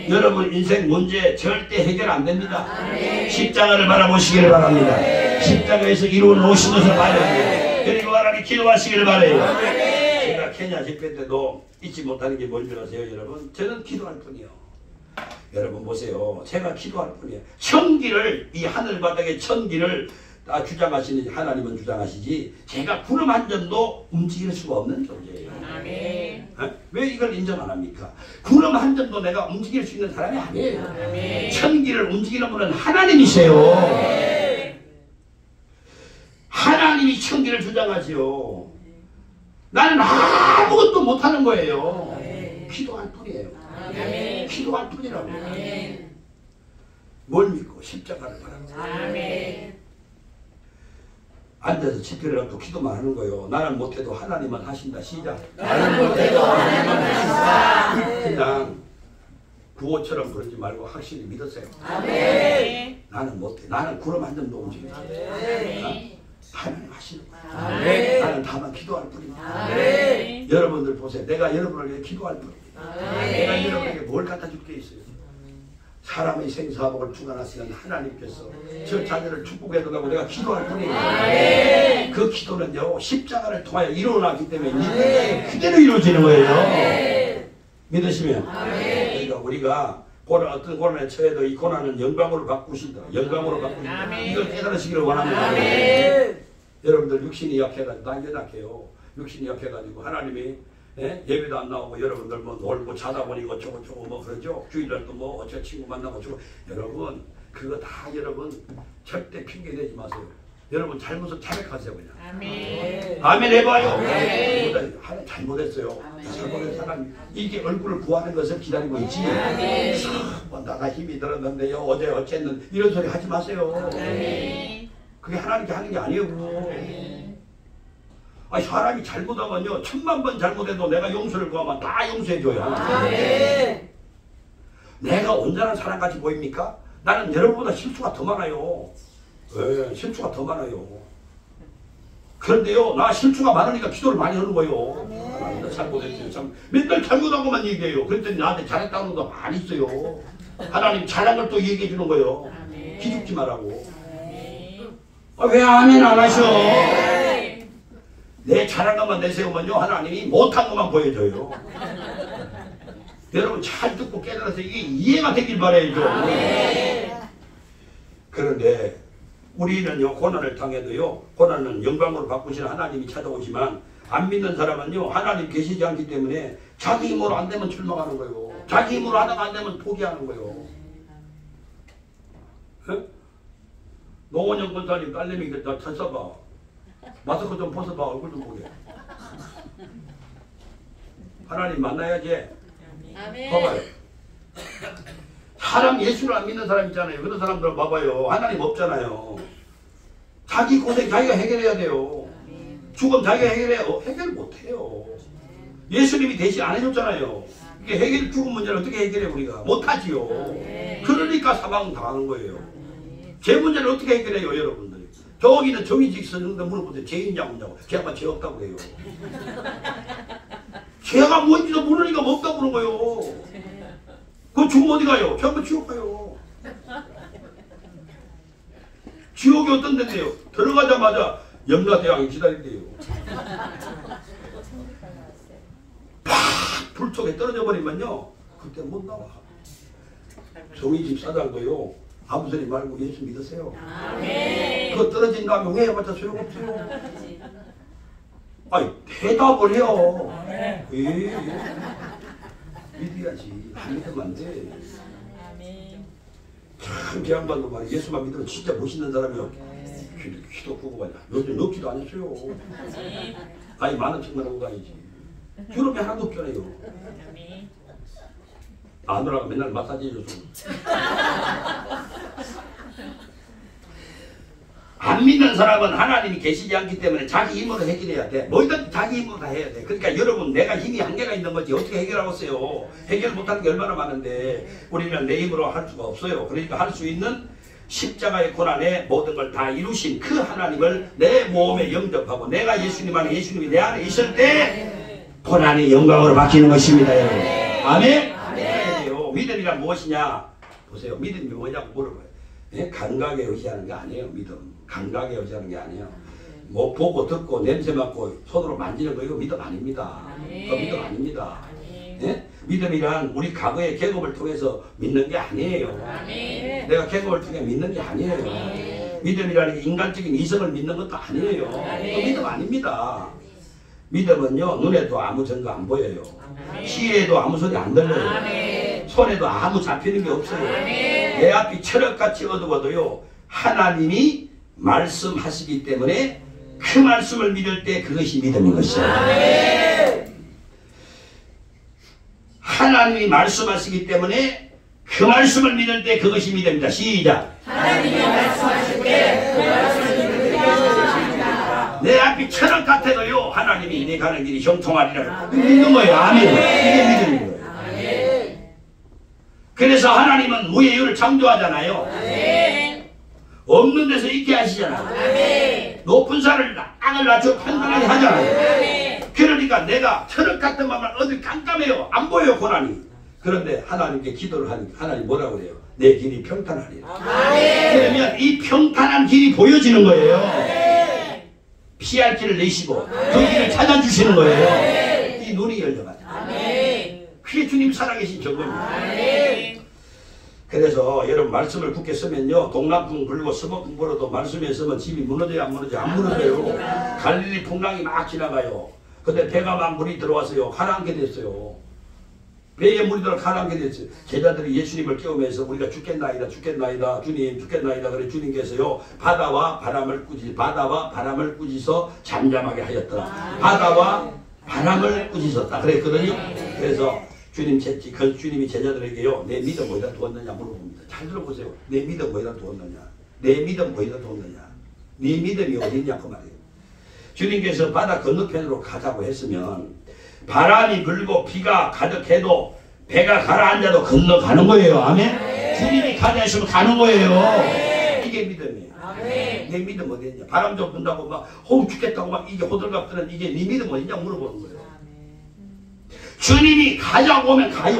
여러분 인생 문제 절대 해결 안 됩니다. 십자가를 바라보시기를 바랍니다. 십자가에서 이루어놓으신 것을 봐야 돼요. 그리고 하나님 기도하시기를 바라요. 제가 케냐 집회 때도 잊지 못하는 게 뭔지 아세요 여러분? 저는 기도할 뿐이요. 여러분 보세요. 제가 기도할 뿐이에요. 천기를 이 하늘바닥의 천기를 주장하시는 하나님은 주장하시지 제가 구름 한 점도 움직일 수가 없는 존재예요. 왜 이걸 인정 안 합니까? 구름 한 점도 내가 움직일 수 있는 사람이 아니에요. 천기를 움직이는 분은 하나님이세요. 하나님이 천기를 주장하지요. 나는 아무것도 못하는 거예요. 기도할 뿐이에요. 기도할 뿐이라고. 뭘 믿고 십자가를 바랍니다. 앉아서 집회를 하고 기도만 하는 거예요. 나는 못해도 하나님만 하신다. 시작. 나는 못해도 하나님만 하신다. 그냥 구호처럼 그러지 말고 확실히 믿었어요. 나는 못해. 나는 구름 한 점도 움직이지. 하나님 하시는 거예요. 나는 다만 기도할 뿐입니다. 여러분들 보세요. 내가 여러분을 위해 기도할 뿐입니다. 내가 여러분에게 뭘 갖다 줄 게 있어요. 사람의 생사복을 주관하시는 하나님께서 저 자녀를 축복해달라고 내가 기도할 뿐이에요. 그 기도는요 십자가를 통하여 이루어나기 때문에 믿음이 그대로 이루어지는 거예요. 믿으시면 그러니까 우리가 어떤 고난에 처해도 이 고난은 영광으로 바꾸신다. 영광으로 바꾸신다. 이걸 깨달으시기를 원합니다. 여러분들 육신이 약해가지고 난 연약해요. 육신이 약해가지고 하나님이 예배도 안 나오고 여러분들 뭐 놀고 자다 보니 어쩌고저쩌고 뭐 그러죠. 주일날도 뭐 어쩌고 친구 만나고 어쩌고. 여러분 그거 다 여러분 절대 핑계 내지 마세요. 여러분 잘못을 자백하세요 그냥. 아멘 해봐요. 하나님 잘못했어요. 잘못한 사람 이게 얼굴을 구하는 것을 기다리고 있지. 뭐 나가 힘이 들었는데요 어제 어쨌는 이런 소리 하지 마세요. 그게 하나님께 하는 게 아니에요. 아니 사람이 잘못하면요 1000만 번 잘못해도 내가 용서를 구하면 다 용서해줘요. 내가 온전한 사람같이 보입니까? 나는 여러분보다 실수가 더 많아요. 실수가 더 많아요. 그런데요 나 실수가 많으니까 기도를 많이 하는 거예요. 나 잘못했어요. 참 맨날 잘못하고만 얘기해요. 그랬더니 나한테 잘했다는 것도 많이 있어요. 하나님 잘한 걸 또 얘기해 주는 거예요. 기죽지 말라고. 왜 아멘 안 하셔? 내 잘한 것만 내세우면요 하나님이 못한 것만 보여줘요. 여러분 잘 듣고 깨달아서 이게 이해가 되길 바라야죠. 그런데 우리는요 고난을 당해도요 고난은 영광으로 바꾸시는 하나님이 찾아오지만 안 믿는 사람은요 하나님 계시지 않기 때문에 자기 힘으로 안 되면 출망하는 거예요. 자기 힘으로 하다가 안 되면 포기하는 거예요. 노원영 권사님 딸내미 나 찾아봐. 마스크 좀 벗어봐. 얼굴 좀 보게. 하나님 만나야지. 봐봐요. 사람 예수를 안 믿는 사람 있잖아요. 그런 사람들은 봐봐요. 하나님 없잖아요. 자기 고생 자기가 해결해야 돼요. 죽음 자기가 해결해요. 해결 못해요. 예수님이 대신 안 해줬잖아요. 이게 해결 죽음 문제를 어떻게 해결해 우리가 못하지요. 그러니까 사망 당하는 거예요. 제 문제를 어떻게 해결해요 여러분들이. 저기는 정의직 선생님들 물어보세요. 죄있냐고 묻냐고. 죄가 죄 없다고 그래요. 죄가 뭔지도 모르니까 없다고 그런 거예요. 그 죽으면 어디 가요? 전부 지옥 가요. 지옥이 어떤 데인데요? 들어가자마자 염라대왕이 기다린대요. 팍! 불 속에 떨어져 버리면요 그때 못 나와. 정의집 사장도요 아무 소리 말고 예수 믿으세요. 그거 떨어진 다음에 왜 해봤자 소용없어요. 아니 대답을 해요. 믿어야지. 안 믿으면 안 돼. 참 그 양반도 말이야. 예수만 믿으면 진짜 멋있는 사람이요. 기도 크고 말이야. 요즘 넣기도 안 했어요. 아니 많은 척만 하고 다니지. 유럽에 하나도 없잖아요. 아누라가 맨날 마사지 해줘서. 안 믿는 사람은 하나님이 계시지 않기 때문에 자기 힘으로 해결해야 돼. 뭐든 자기 힘으로 다 해야 돼. 그러니까 여러분 내가 힘이 한계가 있는 거지 어떻게 해결하겠어요. 해결 못하는 게 얼마나 많은데 우리는 내 힘으로 할 수가 없어요. 그러니까 할 수 있는 십자가의 고난에 모든 걸 다 이루신 그 하나님을 내 몸에 영접하고 내가 예수님 안에 예수님이 내 안에 있을 때 고난이 영광으로 바뀌는 것입니다. 여러분. 아멘? 아멘. 믿음이란 무엇이냐? 보세요. 믿음이 뭐냐고 물어봐요. 예? 감각에 의지하는 게 아니에요. 믿음. 감각에 의지하는 게 아니에요. 뭐 보고 듣고 냄새 맡고 손으로 만지는 거 이거 믿음 아닙니다. 믿음 아닙니다. 예? 믿음이란 우리 과거의 경험을 통해서 믿는 게 아니에요. 내가 경험을 통해 믿는 게 아니에요. 믿음이라는 게 인간적인 이성을 믿는 것도 아니에요. 믿음 아닙니다. 믿음은요 눈에도 아무 증거 안 보여요. 귀에도 아무 소리 안 들려요. 손에도 아무 잡히는 게 없어요. 내 앞이 철학같이 어두워도요 하나님이 말씀하시기 때문에 그 말씀을 믿을 때 그것이 믿음인 것이에요. 하나님이 말씀하시기 때문에 그 말씀을 믿을 때 그것이 믿음입니다. 시작. 하나님이 말씀하실 때 그 말씀을 믿을 것입니다. 내 앞이 천억 같아도요 하나님이 내 가는 길이 형통하리라 믿는 거예요. 아멘. 이게 믿음인 거예요. 그래서 하나님은 무예율을 창조하잖아요. 없는 데서 있게 하시잖아요. 높은 산을 땅을 낮춰 평등하게 하잖아요. 그러니까 내가 천억 같은 마음을 어디 깜깜해요. 안 보여요 고난이. 그런데 하나님께 기도를 하니까 하나님 뭐라고 그래요? 내 길이 평탄하리라. 그러면 이 평탄한 길이 보여지는 거예요. 피할 길을 내시고 그 길을 찾아주시는 거예요. 이 눈이 열려가지고. 그게 주님 살아계신 증거입니다. 그래서 여러분 말씀을 굳게 쓰면요 동남풍 불고 서북풍 불어도 말씀에 쓰면 집이 무너져요 안 무너져요? 안 무너져요. 갈릴리 풍랑이 막 지나가요. 근데 배가 막 물이 들어왔어요. 가라앉게 됐어요. 배에 물이 들어 가라앉게 됐어요. 제자들이 예수님을 깨우면서 우리가 죽겠나이다 죽겠나이다 주님 죽겠나이다. 그래 주님께서요 바다와 바람을 꾸짖어 잠잠하게 하였더라. 바다와 바람을 꾸짖었다 그랬거든요. 그래서 주님이 제자들에게요 내 믿음 어디다 두었느냐 물어봅니다. 잘 들어보세요. 내 믿음 어디다 두었느냐. 내 믿음 어디다 두었느냐. 네 믿음이 어디 있냐 그 말이에요. 주님께서 바다 건너편으로 가자고 했으면 바람이 불고 비가 가득해도 배가 가라앉아도 건너가는 거예요. 아멘. 주님이 가자 했으면 가는 거예요. 이게 믿음이에요. 내 믿음 어디 있냐. 바람 좀 분다고 막 죽겠다고 막 이게 호들갑 뜨는 이게 네 믿음 어디 있냐 물어보는 거예요. 주님이 가자고 하면 가요.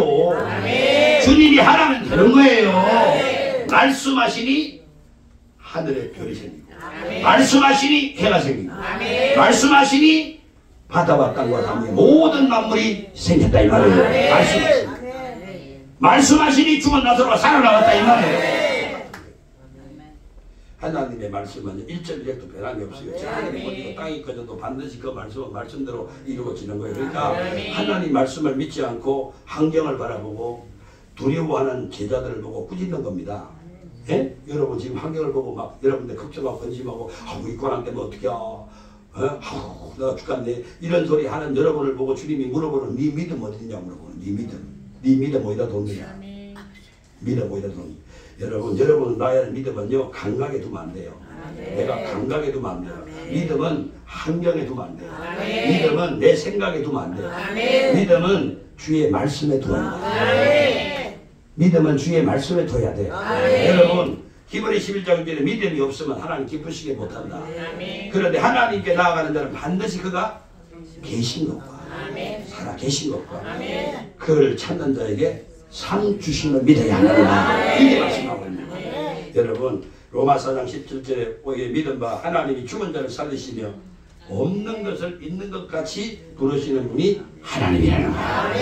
주님이 하라면 되는 거예요. 말씀하시니 하늘에 별이 생기고 말씀하시니 해가 생기고 말씀하시니 바다와 땅과 나무의 모든 만물이 생겼다 이 말이에요. 말씀하시니 죽은 나사로가 살아나왔다 이 말이에요. 하나님의 말씀은 1.1획도 변함이 없어요. 하늘이 어디고 땅이 꺼져도 반드시 그 말씀은 말씀대로 이루어지는 거예요. 그러니까 하나님 말씀을 믿지 않고 환경을 바라보고 두려워하는 제자들을 보고 꾸짖는 겁니다. 예? 여러분 지금 환경을 보고 막 여러분들 걱정하고 근심하고 이 고난 때문에 어떡해 내가 죽겠네 이런 소리 하는 여러분을 보고 주님이 물어보는 네 믿음 어디 있냐 물어보는 네 믿음. 네 믿음 어디다 뒀느냐. 믿음 어디다 뒀느냐. 여러분 나의 믿음은요 감각에 두면 안 돼요. 내가 감각에 두면 안 돼요. 믿음은 환경에 두면 안 돼요. 믿음은 내 생각에 두면 안 돼요. 믿음은 주의 말씀에 둬야 돼요. 믿음은 주의 말씀에 둬야 돼요. 여러분 히브리 11장 1절에 믿음이 없으면 하나님 기쁘시게 못한다. 그런데 하나님께 나아가는 자는 반드시 그가 계신 것과 살아 계신 것과 그를 찾는 자에게 상 주심을 믿어야 한다. 이게 말씀하고 있는 거예요. 여러분 로마서 4장 17절에 믿음 바 하나님이 죽은 자를 살리시며 없는 것을 있는 것 같이 부르시는 분이 하나님이라는 거예요.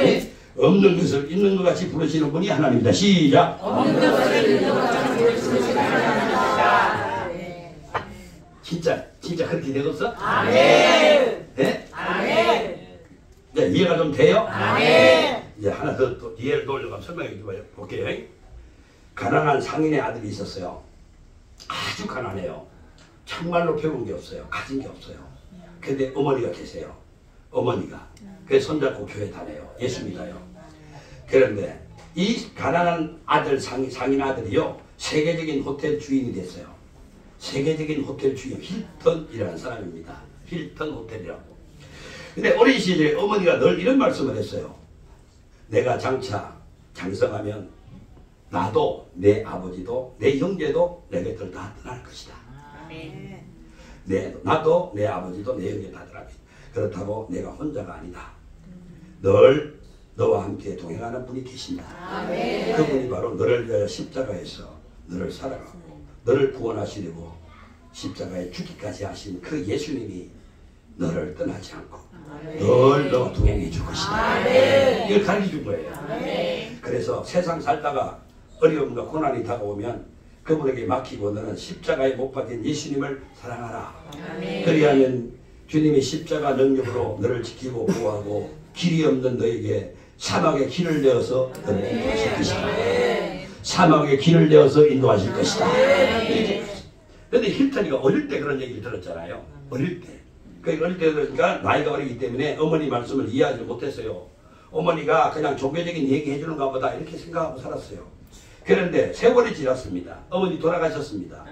네? 없는 것을 있는 것 같이 부르시는 분이 하나님이다. 시작. 없는 것을 있는 것 같이 부르시는 하나님이다. 진짜 그렇게 되겠어? 아멘. 네? 아멘. 네, 이해가 좀 돼요? 아멘. 이제 하나 더 이해를 돌려가면 설명해 볼게요. 가난한 상인의 아들이 있었어요. 아주 가난해요. 정말로 배운 게 없어요. 가진 게 없어요. 근데 어머니가 계세요. 어머니가. 그래서 손잡고 교회 다녀요. 예수 믿어요. 그런데 이 가난한 아들 상인 아들이요. 세계적인 호텔 주인이 됐어요. 세계적인 호텔 주인 힐턴이라는 사람입니다. 힐턴 호텔이라고. 근데 어린 시절에 어머니가 늘 이런 말씀을 했어요. 내가 장차 장성하면 나도 내 아버지도 내 형제도 내 곁을 다 떠날 것이다. 나도 내 아버지도 내 형제 다 떠날 것이다. 그렇다고 내가 혼자가 아니다. 늘 너와 함께 동행하는 분이 계신다. 그분이 바로 너를 위하여 십자가에서 너를 살아가고 너를 구원하시려고 십자가에 죽기까지 하신 그 예수님이 너를 떠나지 않고 늘 너와 동행해 줄 것이다. 이걸 가르쳐 준 거예요. 그래서 세상 살다가 어려움과 고난이 다가오면 그분에게 맡기고 너는 십자가에 못 박힌 예수님을 사랑하라. 그리하면 주님이 십자가 능력으로 너를 지키고 보호하고 길이 없는 너에게 사막에 길을 내어서 너를 인도하실 것이다. 사막에 길을 내어서 인도하실 것이다. 그런데 힐턴이가 어릴 때 그런 얘기를 들었잖아요. 어릴 때. 어릴 때 들으니까 나이가 어리기 때문에 어머니 말씀을 이해하지 못했어요. 어머니가 그냥 종교적인 얘기 해주는가 보다 이렇게 생각하고 살았어요. 그런데 세월이 지났습니다. 어머니 돌아가셨습니다.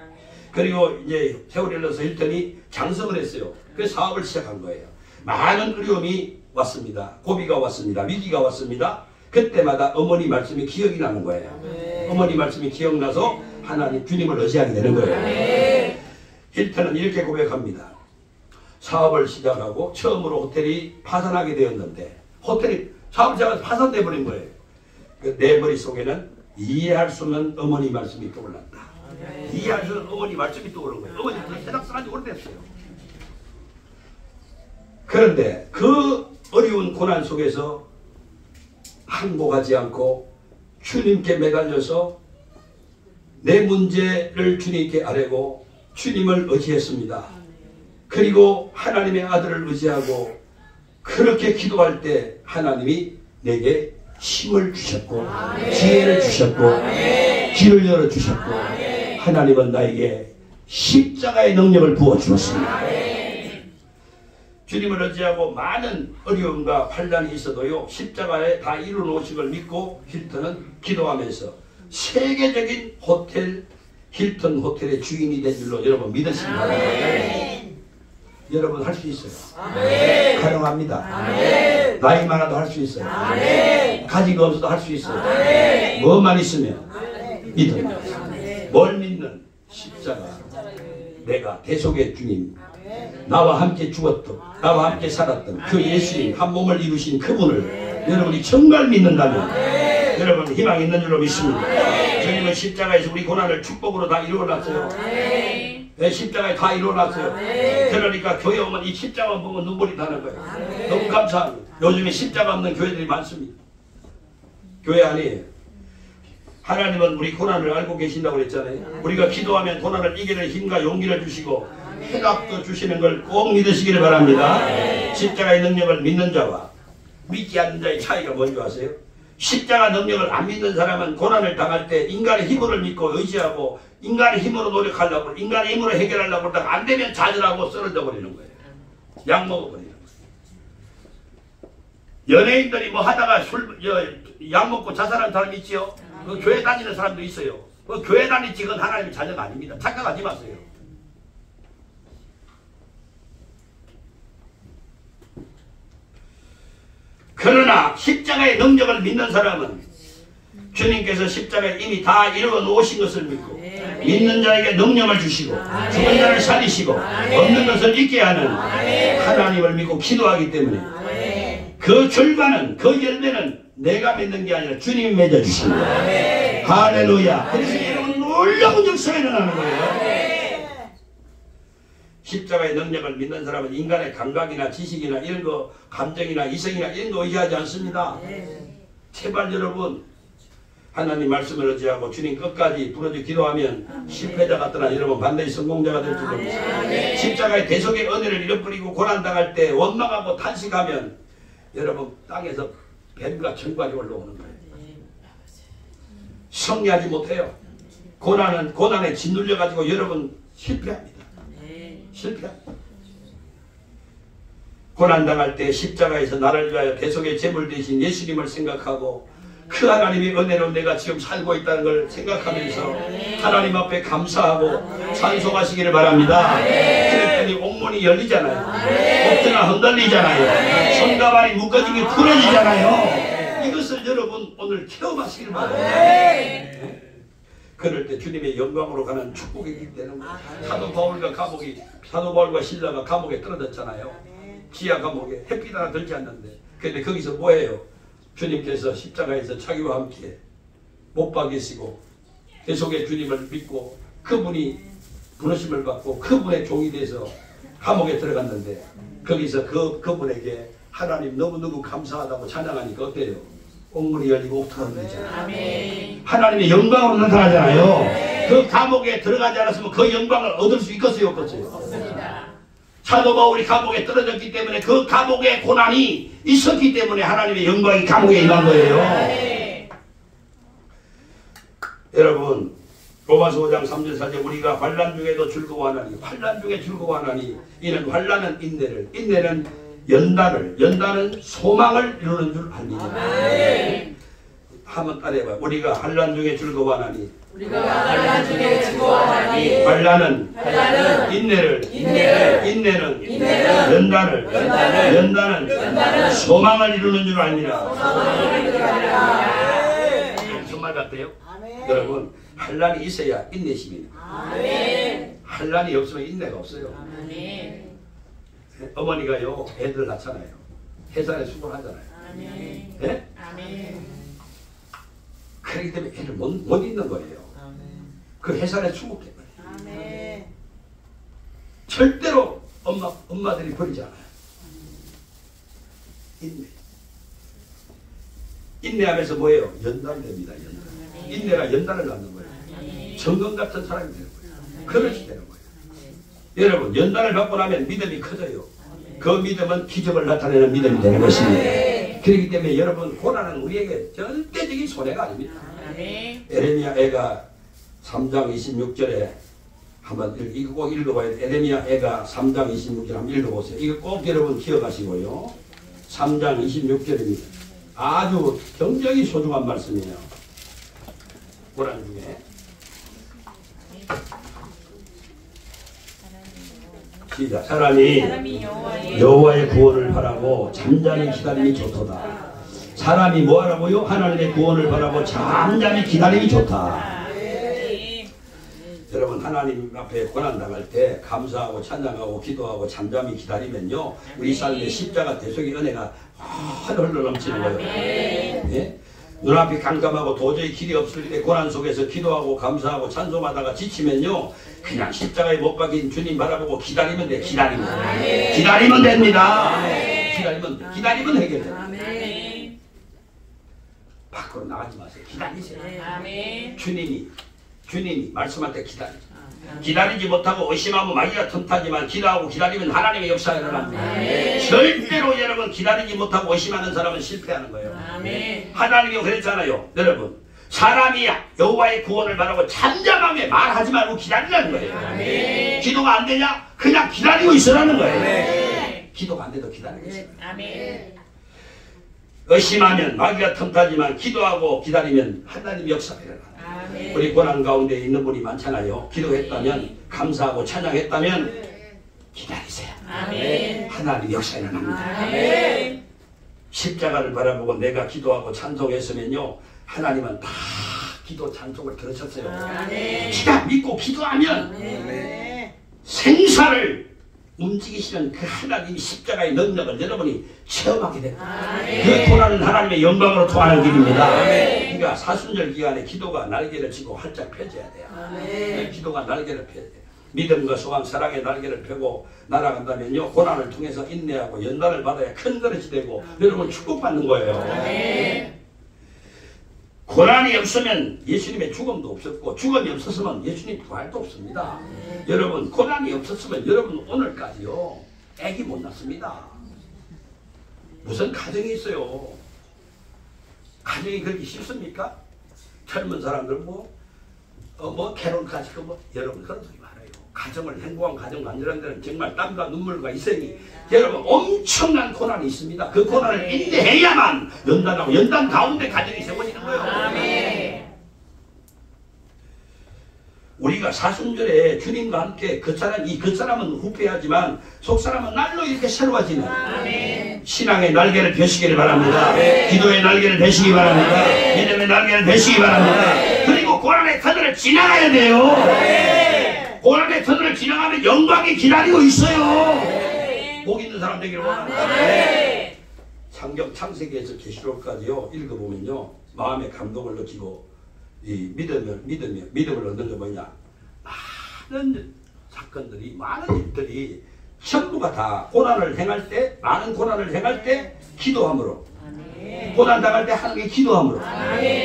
그리고 이제 세월이 흘러서 힐턴이 장성을 했어요. 그래서 사업을 시작한 거예요. 많은 어려움이 왔습니다. 고비가 왔습니다. 위기가 왔습니다. 그때마다 어머니 말씀이 기억이 나는 거예요. 어머니 말씀이 기억나서 하나님 주님을 의지하게 되는 거예요. 힐턴은 이렇게 고백합니다. 사업을 시작하고 처음으로 호텔이 파산하게 되었는데 호텔이 사업을 시작해서 파산돼 버린 거예요. 내 머릿속에는 이해할 수 없는 어머니 말씀이 떠올랐다. 이해할 수 없는 어머니 말씀이 떠오른 거예요. 어머니 세상 사는 지 오래됐어요. 그런데 그 어려운 고난 속에서 항복하지 않고 주님께 매달려서 내 문제를 주님께 아뢰고 주님을 의지했습니다. 그리고 하나님의 아들을 의지하고 그렇게 기도할 때 하나님이 내게 힘을 주셨고 지혜를 주셨고 길을 열어주셨고 하나님은 나에게 십자가의 능력을 부어주었습니다. 주님을 의지하고 많은 어려움과 환난이 있어도요 십자가에 다 이루어놓으신 걸 믿고 힐턴은 기도하면서 세계적인 호텔 힐턴 호텔의 주인이 된 줄로 여러분 믿으시기 바랍니다. 여러분 할 수 있어요. 가능합니다. 나이 많아도 할 수 있어요. 가지가 없어도 할 수 있어요. 뭐만 있으면 믿음. 뭘 믿는? 십자가. 내가 대속의 주님, 나와 함께 죽었던, 나와 함께 살았던 그 예수님, 한 몸을 이루신 그분을 여러분이 정말 믿는다면 여러분 희망 있는 줄로 믿습니다. 주님은 십자가에서 우리 고난을 축복으로 다 이루어놨어요. 네, 십자가에 다 이루어놨어요. 그러니까 교회 오면 이 십자가만 보면 눈물이 나는 거예요. 너무 감사합니다. 요즘에 십자가 없는 교회들이 많습니다. 교회 아니에요. 하나님은 우리 고난을 알고 계신다고 그랬잖아요. 우리가 기도하면 고난을 이겨낼 힘과 용기를 주시고 해답도 주시는 걸 꼭 믿으시기를 바랍니다. 십자가의 능력을 믿는 자와 믿지 않는 자의 차이가 뭔지 아세요? 십자가 능력을 안 믿는 사람은 고난을 당할 때 인간의 힘을 믿고 의지하고 인간의 힘으로 노력하려고 인간의 힘으로 해결하려고 그러다가 안 되면 좌절하고 쓰러져 버리는 거예요. 약 먹어버리는 거예요. 연예인들이 뭐 하다가 약 먹고 자살한 사람이 있지요. 그 교회 다니는 사람도 있어요. 그 교회 다니지 그건 하나님의 자녀가 아닙니다. 착각하지 마세요. 그러나 십자가의 능력을 믿는 사람은 주님께서 십자가에 이미 다 이루어 놓으신 것을 믿고 믿는 자에게 능력을 주시고 죽은 자를 살리시고 없는 것을 있게 하는 하나님을 믿고 기도하기 때문에 그 결과는, 그 열매는 내가 맺는 게 아니라 주님이 맺어주십니다. 할렐루야. 그래서 여러분 놀라운 역사가 일어나는 거예요. 십자가의 능력을 믿는 사람은 인간의 감각이나 지식이나 이런 거, 감정이나 이성이나 이런 거 의지하지 않습니다. 제발 여러분 하나님 말씀을 의지하고 주님 끝까지 부르짖어 기도하면 실패자 같더나 여러분 반드시 성공자가 될 줄 믿습니다. 십자가의 대속의 은혜를 잃어버리고 고난당할 때 원망하고 탄식하면 여러분 땅에서 뱀과 청각이 올라오는 거예요. 승리하지 못해요. 고난에 짓눌려가지고 여러분 실패합니다. 실패합니다. 고난당할 때 십자가에서 나를 위하여 대속의 제물 대신 예수님을 생각하고 그 하나님의 은혜로 내가 지금 살고 있다는 걸 생각하면서 하나님 앞에 감사하고 찬송하시기를 바랍니다. 그랬더니 옥문이 열리잖아요. 옥드나 흔들리잖아요. 손과 발이 묶어진 게 풀어지잖아요. 이것을 여러분 오늘 체험하시기를 바랍니다. 그럴 때 주님의 영광으로 가는 축복이 되는 거예요. 사도 바울과 실라가 감옥에 떨어졌잖아요. 지하 감옥에 햇빛 하나 들지 않는데, 근데 거기서 뭐예요? 주님께서 십자가에서 자기와 함께 못 박이시고 대속의 주님을 믿고 그분이 부르심을 받고 그분의 종이 돼서 감옥에 들어갔는데, 거기서 그분에게 하나님 너무너무 감사하다고 찬양하니까 어때요? 옥문이 열리고 옥토가 열리잖아요. 하나님의 영광으로 나타나잖아요. 그 감옥에 들어가지 않았으면 그 영광을 얻을 수 있겠어요? 없겠어요? 없습니다. 사도 바울이 감옥에 떨어졌기 때문에 그 감옥의 고난이 있었기 때문에 하나님의 영광이 감옥에 임한 거예요. 여러분 로마서 5장 3절 4절 우리가 환난 중에도 즐거워하나니 환난 중에 즐거워하나니 이는 환난은 인내를, 인내는 연단은 소망을 이루는 줄 압니다. 한번 따라해봐요. 우리가 환난 중에 즐거워하나니 환난은 인내를, 인내는 연단은 소망을 이루는 줄 압니다. 정말 같아요? 여러분 환난이 있어야 인내심입니다. 환난이 없으면 인내가 없어요. 어머니가요 애들 낳잖아요. 해산에 수고하잖아요. 네? 그렇기 때문에 애를 못 잊는 거예요. 그 해산에 수고해 버려요. 절대로 엄마들이 버리지 않아요. 인내하면서 뭐예요? 연단이 됩니다. 연단. 인내가 연단을 낳는 거예요. 정금 같은 사람이 되는 거예요. 그렇게 되는 거예요. 여러분 연단을 받고 나면 믿음이 커져요. 그 믿음은 기적을 나타내는 믿음이 되는 것입니다. 그렇기 때문에 여러분 고난은 우리에게 절대적인 손해가 아닙니다. 에레미야 애가 3장 26절에 한번 이거 꼭 읽어봐야 돼요. 에레미야 애가 3장 26절 한번 읽어보세요. 이거 꼭 여러분 기억하시고요. 3장 26절입니다. 아주 굉장히 소중한 말씀이에요. 고난 중에 시작. 사람이 여호와의 구원을 바라고 잠잠히 기다림이 좋도다. 사람이 뭐하라고요? 하나님의 구원을 바라고 잠잠히 기다림이 좋다. 여러분 하나님 앞에 고난당할 때 감사하고 찬양하고 기도하고 잠잠히 기다리면요 우리 삶의 십자가 대속의 은혜가 흘러 넘치는 거예요. 네? 눈앞이 깜깜하고 도저히 길이 없을 때 고난 속에서 기도하고 감사하고 찬송하다가 지치면요 그냥 십자가에 못 박힌 주님 바라보고 기다리면 돼. 기다리면 됩니다. 기다리면 해결됩니다. 밖으로 나가지 마세요. 기다리세요. 주님이 말씀할 때 기다리세요. 기다리지 못하고 의심하고 마귀가 틈타지만 기도하고 기다리면 하나님의 역사가 일어납니다. 절대로 여러분 기다리지 못하고 의심하는 사람은 실패하는 거예요. 하나님이 그랬잖아요. 여러분 사람이 여호와의 구원을 바라고 잠잠하게 말하지 말고 기다리라는 거예요. 기도가 안 되냐? 그냥 기다리고 있으라는 거예요. 기도가 안 돼도 기다리고 있어요. 의심하면 마귀가 틈타지만 기도하고 기다리면 하나님 역사가 일어나. 우리 고난 가운데 있는 분이 많잖아요. 기도했다면, 감사하고 찬양했다면 기다리세요. 하나님 역사가 일어납니다. 십자가를 바라보고 내가 기도하고 찬송했으면요, 하나님은 다 기도 찬송을 들으셨어요. 기가 믿고 기도하면 생사를 움직이시는 그 하나님이 십자가의 능력을 여러분이 체험하게 됩니다. 그 고난은 하나님의 영광으로 통하는 길입니다. 그러니까 사순절 기간에 기도가 날개를 치고 활짝 펴져야 돼요. 기도가 날개를 펴야 돼요. 믿음과 소망, 사랑의 날개를 펴고 날아간다면요, 고난을 통해서 인내하고 연단을 받아야 큰 그릇이 되고 여러분 축복받는 거예요. 고난이 없으면 예수님의 죽음도 없었고, 죽음이 없었으면 예수님 부활도 없습니다. 여러분, 고난이 없었으면 여러분 오늘까지요 애기 못 낳습니다. 무슨 가정이 있어요? 가정이 그렇게 쉽습니까? 젊은 사람들 뭐 결혼까지 여러분 그런 소리 말아요. 가정을, 행복한 가정 만드는 데는 정말 땀과 눈물과 희생이, 여러분 엄청난 고난이 있습니다. 그 고난을 인내해야만 연단하고 연단 가운데 가정이 세워지는 거예요. 우리가 사순절에 주님과 함께 그 사람은 후패하지만 속 사람은 날로 이렇게 새로워지는 신앙의 날개를 펴시기를 바랍니다. 기도의 날개를 펴시기 바랍니다. 믿음의 날개를 펴시기 바랍니다. 그리고 고난의 터널을 지나가야 돼요. 고난의 터널을 지나가면 영광이 기다리고 있어요. 복 있는 사람 되기를 원합니다. 창경 창세기에서 계시록까지요 읽어보면요, 마음의 감동을 느끼고 이 믿음을 얻는 게 뭐냐, 많은 사건들이, 많은 일들이 전부가 다 고난을 행할 때, 많은 고난을 행할 때 기도함으로, 고난 당할 때 하나님께 기도함으로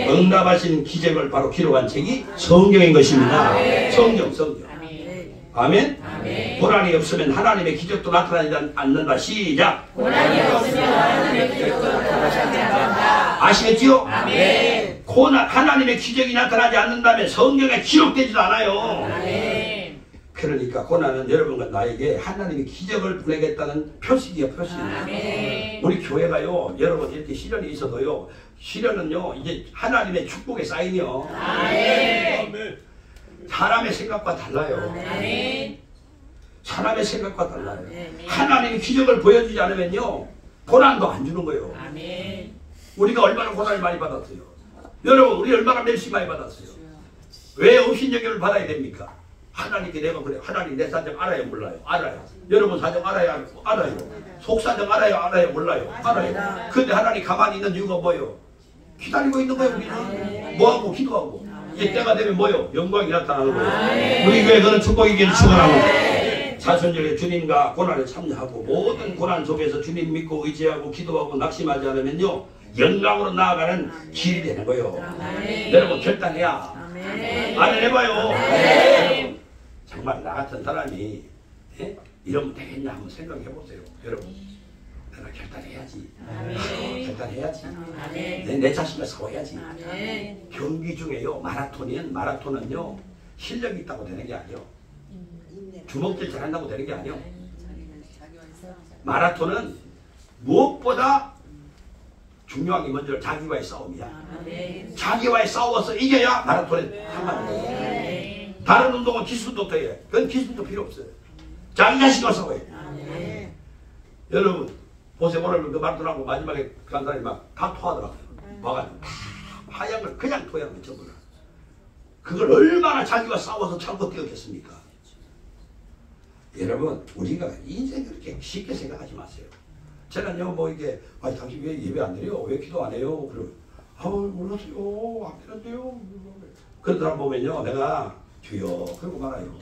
응답하신 기적을 바로 기록한 책이 성경인 것입니다. 성경. 아멘. 고난이 없으면 하나님의 기적도 나타나지 않는다. 시작. 고난이 없으면 하나님의 기적도 나타나지 않는다. 아시겠지요? 하나님의 기적이 나타나지 않는다면 성경에 기록되지도 않아요. 그러니까 고난은 여러분과 나에게 하나님의 기적을 보내겠다는 표식이에요. 우리 교회가요, 여러분 이렇게 시련이 있어도요, 시련은요 이제 하나님의 축복의 사인이요. 사람의 생각과 달라요. 사람의 생각과 달라요. 하나님이 기적을 보여주지 않으면요 고난도 안 주는 거예요. 우리가 얼마나 고난을 많이 받았어요. 여러분, 우리 얼마나 멸시 많이 받았어요. 왜 업신여김을 받아야 됩니까? 하나님께 내가 그래, 하나님 내 사정 알아요, 몰라요? 알아요. 여러분 사정 알아요, 알아요. 속사정 알아요, 알아요, 몰라요? 알아요. 근데 하나님 가만히 있는 이유가 뭐예요? 기다리고 있는 거예요. 우리는 뭐하고 기도하고. 이제 때가 되면 뭐요? 영광이 나타나는 거예요. 우리 교회 그런 축복이기를 축원합니다. 사순절에 주님과 고난에 참여하고 모든 고난 속에서 주님 믿고 의지하고 기도하고 낙심하지 않으면요 영광으로 나아가는 길이 되는 거예요. 여러분 결단해야. 아멘 해봐요. 여러분 정말 나 같은 사람이 이러면 되겠냐 한번 생각해 보세요. 여러분 내가 결단해야지. 결단해야지. 내 자신을 사워야지. 경기 중에요 마라톤은요 실력이 있다고 되는 게 아니에요. 주먹질 잘한다고 되는 게 아니에요. 마라톤은 무엇보다 중요한 게 먼저 자기와의 싸움이야. 자기와의 싸워서 이겨야 마라톤에 한마디 돼. 다른 운동은 기술도 해. 그건 기술도 필요 없어요. 자기 자신과 싸워야 돼. 여러분 보세요. 오늘 그 마라톤하고 마지막에 간 사람이 막 다 토하더라고요. 와가지고 다 하얀 걸 그냥 토하는 거 전부 다. 그걸 얼마나 자기와 싸워서 참고 뛰었겠습니까? 여러분 우리가 인생을 그렇게 쉽게 생각하지 마세요. 저는요 뭐 이게 아니 당신 왜 예배 안 드려요? 왜 기도 안 해요? 그러면 몰랐어요. 안 되는데요. 그런 사람 보면요 내가 주여 그러고 말아요.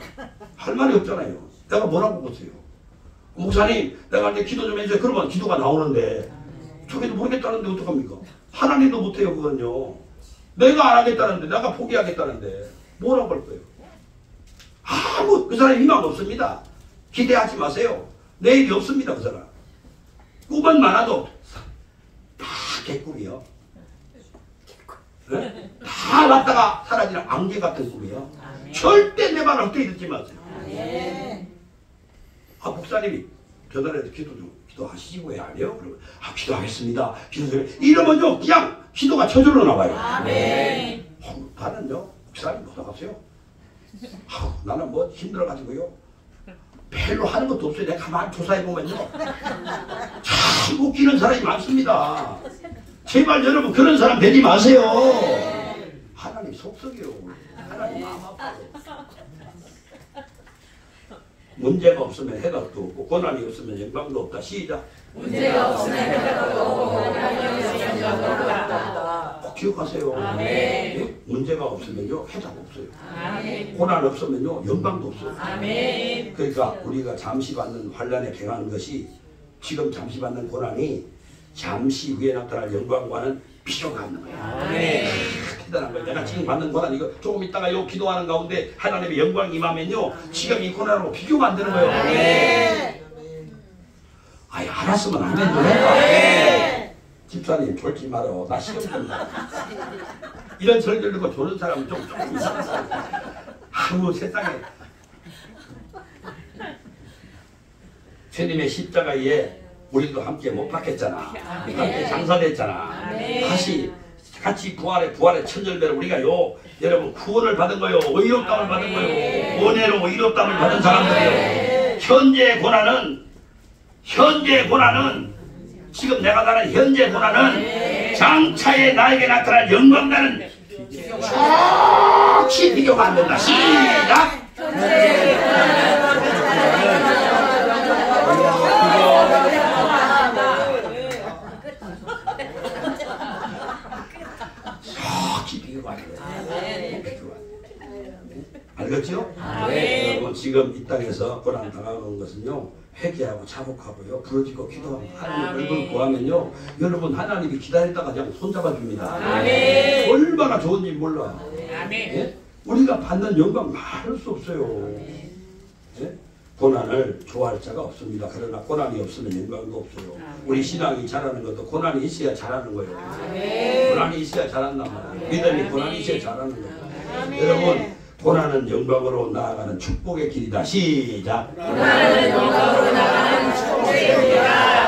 할 말이 없잖아요. 내가 뭐라고 보세요? 목사님 내가 이제 기도 좀 해줘요. 그러면 기도가 나오는데 저기도 모르겠다는데 어떡합니까? 하나님도 못해요. 그건요 내가 안 하겠다는데 내가 포기하겠다는데 뭐라고 할 거예요? 아무 그 사람이 희망 없습니다. 기대하지 마세요. 내일이 없습니다. 그 사람 꿈은 많아도 다 개꿈이요. 네? 다 왔다가 사라지는 안개 같은 꿈이요. 절대 내 말을 헛되이 듣지 마세요. 목사님이 전화해서 기도 좀 기도하시지 왜 안 해요? 그러면 기도하겠습니다. 이러면요 그냥 기도가 저절로 나와요. 아멘. 나는요 목사님 고생하세요. 나는 뭐 힘들어가지고요 별로 하는 것도 없어요. 내가 가만히 조사해보면요 참 웃기는 사람이 많습니다. 제발 여러분 그런 사람 되지 마세요. 하나님 속썩여요. 하나님 마음 아파요. 문제가 없으면 해답도 없고 고난이 없으면 영광도 없다. 시작. 문제가 없으면 해답도 없고 고난이 없으면 영광도 없다. 꼭 기억하세요. 아멘. 네? 문제가 없으면요 해답 없어요. 아멘. 고난 없으면요 영광도 없어요. 아멘. 그러니까 우리가 잠시 받는 환난에 경하는 것이 지금 잠시 받는 고난이 잠시 후에 나타날 영광과는 비교가 없는 거야. 대단한 거야. 내가 지금 받는 고난 이거 조금 있다가 요 기도하는 가운데 하나님의 영광이 임하면요 지금 이 고난으로 비교가 안 되는 거예요. 아이 알았으면 안 되는데 집사님 졸지 말어. 나 시험 본다. 이런 절들 듣고 조는 사람은 조금 이상하다. 아무 세상에 주님의 십자가에 우리도 함께 못 박혔잖아. 함께 장사됐잖아. 같이 부활의 천절배로 우리가 여러분 구원을 받은 거요. 의롭다움을 받은 거요. 은혜로 의롭다움을 받은 사람들이요. 현재 고난은 지금 내가 가는 현재 고난은 장차에 나에게 나타날 영광과는 혹시 비교가 안 된다. 시작! 알겠죠? 여러분 지금 이 땅에서 고난 당하는 것은요 회개하고 자복하고요 부러지고 기도하고 하나님 얼굴 구하면요 여러분 하나님이 기다리다가 그냥 손잡아 줍니다. 얼마나 좋은지 몰라. 예? 우리가 받는 영광 말할 수 없어요. 예? 고난을 좋아할 자가 없습니다. 그러나 고난이 없으면 영광도 없어요. 우리 신앙이 잘하는 것도 고난이 있어야 잘하는 거예요. 고난이 있어야 잘한단 말이에요. 믿음이 고난이 있어야 잘하는 거예요. 여러분 고난은 영광으로 나아가는 축복의 길이다. 시작. 고난은 영광으로 나아가는 축복의 길이다.